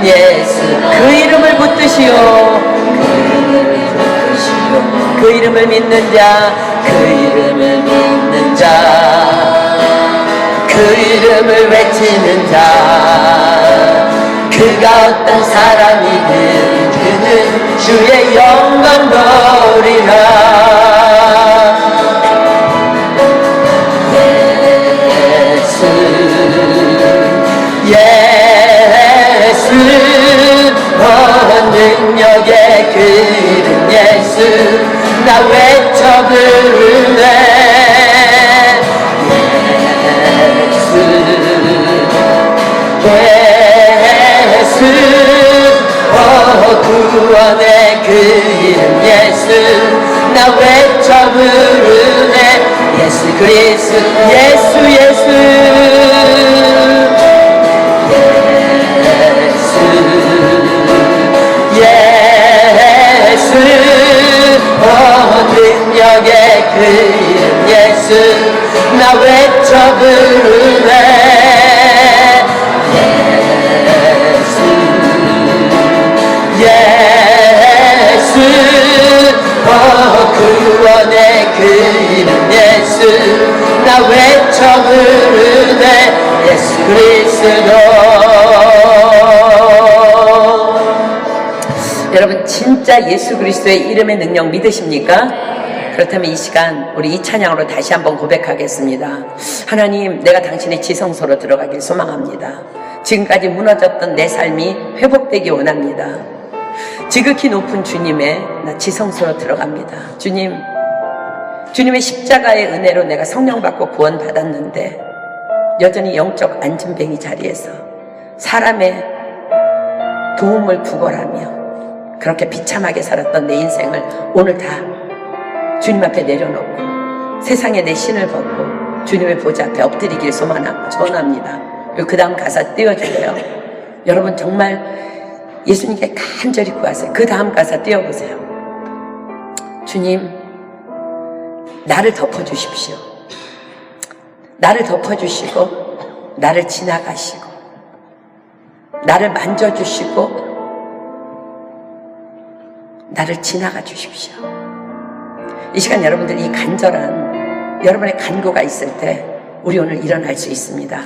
예수 그 이름을 붙드시오, 그 이름을 믿는 자, 그 이름을 믿는 자, 그 이름을 외치는 자, 그가 어떤 사람이든 그는 주의 영광 돌리라. 예수, 예수, 능력의 그 이름 예수, 나 외쳐 부르네. 예수, 구원의 그 이름 예수, 나 외쳐 부르네. 예수 그리스도. 예수 예수, 예수, 능력의 그 이름 예수, 나 외쳐 부르네. 예수, 구원의 그 이름 예수, 나 외쳐 부르네. 예수 그리스도. 여러분 진짜 예수 그리스도의 이름의 능력 믿으십니까? 그렇다면 이 시간 우리 이 찬양으로 다시 한번 고백하겠습니다. 하나님, 내가 당신의 지성소로 들어가길 소망합니다. 지금까지 무너졌던 내 삶이 회복되기 원합니다. 지극히 높은 주님의 나 지성소로 들어갑니다. 주님, 주님의 십자가의 은혜로 내가 성령 받고 구원 받았는데 여전히 영적 안진뱅이 자리에서 사람의 도움을 구걸하며 그렇게 비참하게 살았던 내 인생을 오늘 다 주님 앞에 내려놓고 세상에 내 신을 벗고 주님의 보좌 앞에 엎드리길 소원합니다. 그리고 그 다음 가사 띄워주세요. 여러분 정말 예수님께 간절히 구하세요. 그 다음 가사 띄워보세요. 주님, 나를 덮어주십시오. 나를 덮어주시고 나를 지나가시고 나를 만져주시고 나를 지나가 주십시오. 이 시간 여러분들 이 간절한 여러분의 간구가 있을 때 우리 오늘 일어날 수 있습니다.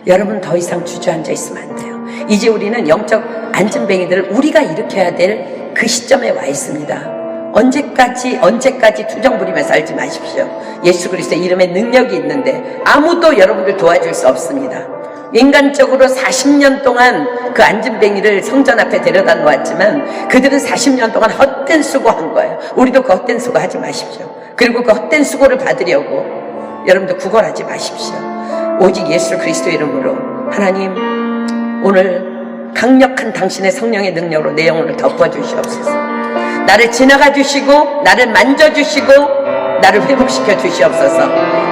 여러분 더 이상 주저앉아 있으면 안 돼요. 이제 우리는 영적 안진뱅이들을 우리가 일으켜야 될 그 시점에 와 있습니다. 언제까지 투정 부리며 살지 마십시오. 예수 그리스도의 이름에 능력이 있는데 아무도 여러분들 도와줄 수 없습니다. 인간적으로 40년 동안 그 안진뱅이를 성전 앞에 데려다 놓았지만 그들은 40년 동안 헛된 수고한 거예요. 우리도 그 헛된 수고 하지 마십시오. 그리고 그 헛된 수고를 받으려고 여러분들 구걸하지 마십시오. 오직 예수 그리스도 이름으로 하나님, 오늘 강력한 당신의 성령의 능력으로 내 영혼을 덮어주시옵소서. 나를 지나가 주시고 나를 만져주시고 나를 회복시켜 주시옵소서.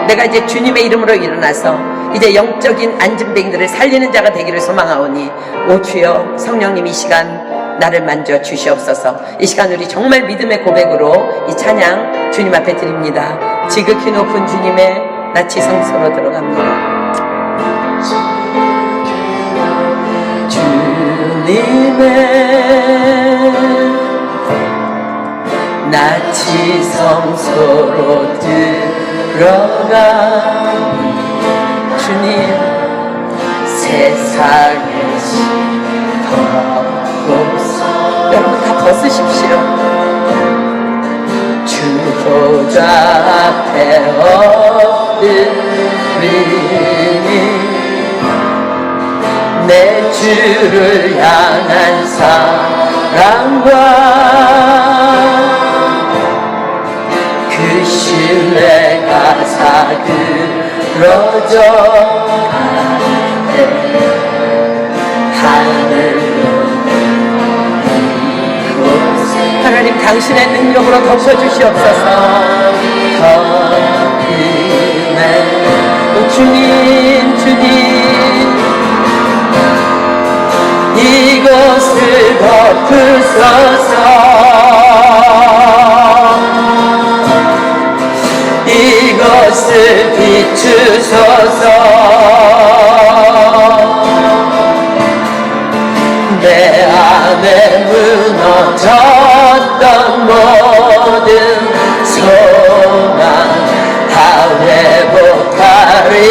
내가 이제 주님의 이름으로 일어나서 이제 영적인 안진뱅이들을 살리는 자가 되기를 소망하오니 오 주여 성령님 이 시간 나를 만져 주시옵소서. 이 시간 우리 정말 믿음의 고백으로 이 찬양 주님 앞에 드립니다. 지극히 높은 주님의 낯이 성소로 들어갑니다. 주님의 낯이 성소로 들어가니 주님 세상의 덮고서 여러분 다 벗으십시오. 주 보좌 앞에 엎드리니 내 주를 향한 사랑과 그 신뢰가 사그러져 하늘로 이곳에 하나님 당신의 능력으로 덮어주시옵소서. 덮으네 주님 주님 이곳을 덮으소서. 이것을 비추소서. 내 안에 무너졌던 모든 소망 다 회복하리니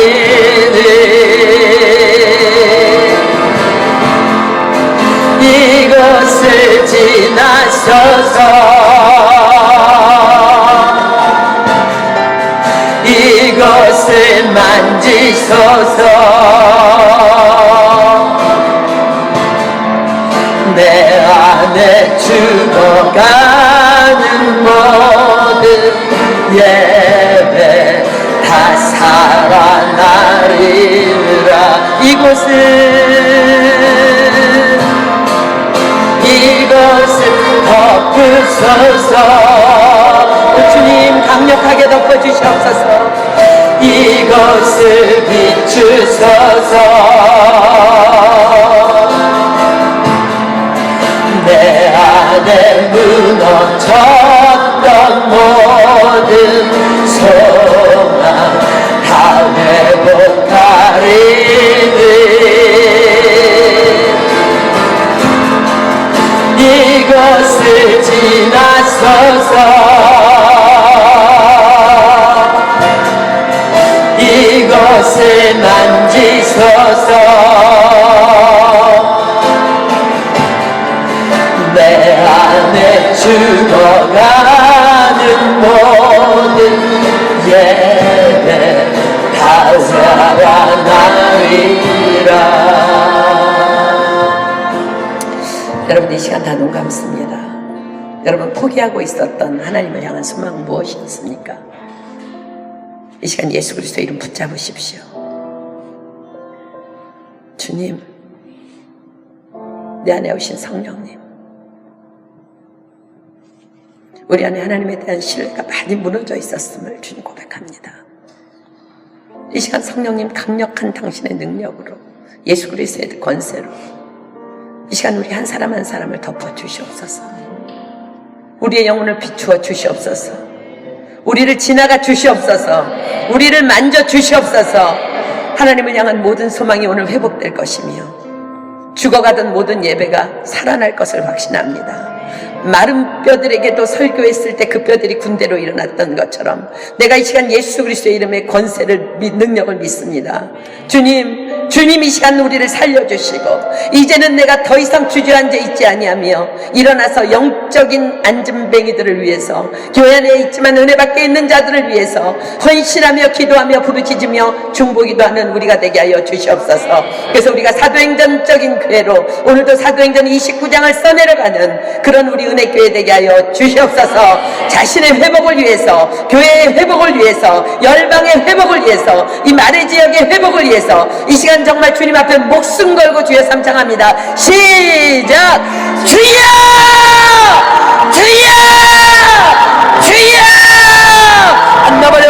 이것을 지나서서 이것을 만지소서. 내 안에 죽어가는 모든 예배 다 살아나리라. 이것을 덮으소서. 주님 강력하게 덮어주시옵소서. 이것을 비추소서. 내 안에 무너졌던 모든 소망 다 회복하리니 이것을 지나서서 이것을 만지소서. 내 안에 죽어가는 모든 예배 다 살아나리라. 여러분 이 시간 다 눈 감습니다. 여러분 포기하고 있었던 하나님을 향한 소망은 무엇이었습니까? 이 시간 예수 그리스도 이름 붙잡으십시오. 주님, 내 안에 오신 성령님, 우리 안에 하나님에 대한 신뢰가 많이 무너져 있었음을 주님 고백합니다. 이 시간 성령님 강력한 당신의 능력으로 예수 그리스도의 권세로 이 시간 우리 한 사람 한 사람을 덮어주시옵소서. 우리의 영혼을 비추어 주시옵소서. 우리를 지나가 주시옵소서. 우리를 만져 주시옵소서. 하나님을 향한 모든 소망이 오늘 회복될 것이며 죽어가던 모든 예배가 살아날 것을 확신합니다. 마른 뼈들에게도 설교했을 때 그 뼈들이 군대로 일어났던 것처럼 내가 이 시간 예수 그리스도의 이름의 권세를 능력을 믿습니다. 주님 이 시간 우리를 살려주시고 이제는 내가 더 이상 주저앉아 있지 아니하며 일어나서 영적인 안진뱅이들을 위해서 교회 안에 있지만 은혜 밖에 있는 자들을 위해서 헌신하며 기도하며 부르짖으며 중보기도 하는 우리가 되게 하여 주시옵소서. 그래서 우리가 사도행전적인 교회로 오늘도 사도행전 29장을 써내려가는 그런 우리 은혜교회 되게 하여 주시옵소서. 자신의 회복을 위해서, 교회의 회복을 위해서, 열방의 회복을 위해서, 이 마레 지역의 회복을 위해서 이 시간 정말 주님 앞에 목숨 걸고 주여 삼창합니다. 시작! 주여! 주여! 주여! 안 나버려!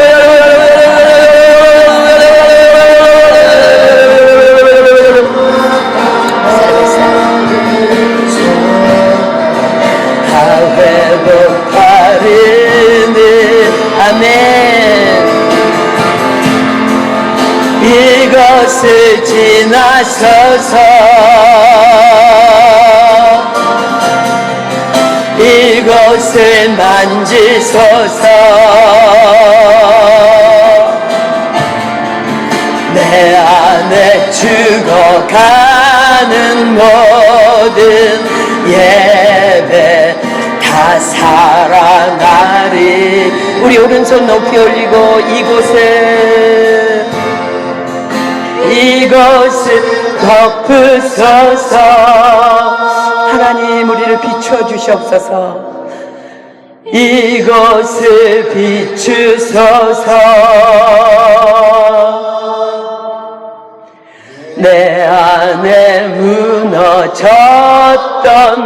지나서서 이곳을 만지소서. 내 안에 죽어가는 모든 예배 다 살아나리. 우리 오른손 높이 올리고 이곳을 덮으소서. 하나님 우리를 비추어 주시옵소서. 이곳을 비추소서. 내 안에 무너졌던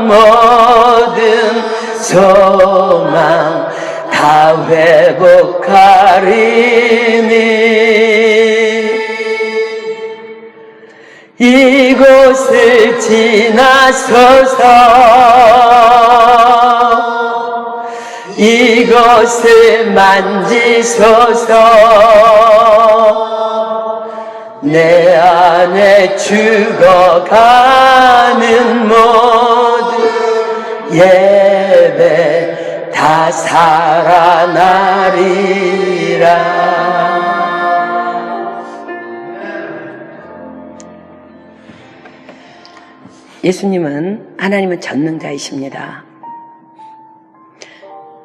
모든 소망 다 회복하리니 이곳을 지나서서 이곳을 만지소서. 내 안에 죽어가는 모든 예배 다 살아나리라. 예수님은 하나님은 전능자이십니다.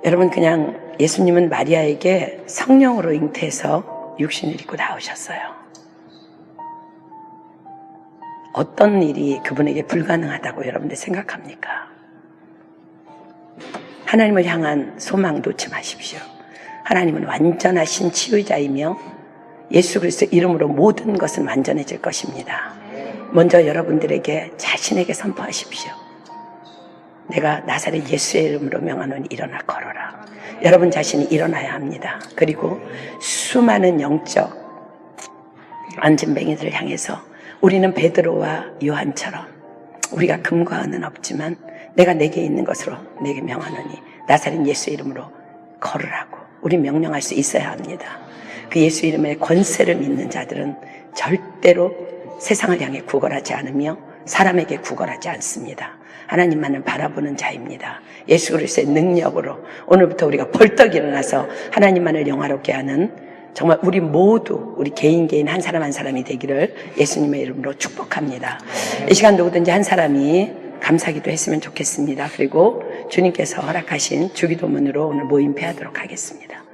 여러분 그냥 예수님은 마리아에게 성령으로 잉태해서 육신을 입고 나오셨어요. 어떤 일이 그분에게 불가능하다고 여러분들 생각합니까? 하나님을 향한 소망 놓지 마십시오. 하나님은 완전하신 치유자이며 예수 그리스도 이름으로 모든 것은 완전해질 것입니다. 먼저 여러분들에게 자신에게 선포하십시오. 내가 나사렛 예수의 이름으로 명하노니 일어나 걸어라. 여러분 자신이 일어나야 합니다. 그리고 수많은 영적 안진뱅이들을 향해서 우리는 베드로와 요한처럼 우리가 금과 은은 없지만 내가 내게 있는 것으로 내게 명하노니 나사렛 예수 이름으로 걸으라고 우리 명령할 수 있어야 합니다. 그 예수 이름의 권세를 믿는 자들은 절대로 세상을 향해 구걸하지 않으며 사람에게 구걸하지 않습니다. 하나님만을 바라보는 자입니다. 예수 그리스도의 능력으로 오늘부터 우리가 벌떡 일어나서 하나님만을 영화롭게 하는 정말 우리 모두 우리 개인 한 사람 한 사람이 되기를 예수님의 이름으로 축복합니다. 이 시간 누구든지 한 사람이 감사기도 했으면 좋겠습니다. 그리고 주님께서 허락하신 주기도문으로 오늘 모임 폐하도록 하겠습니다.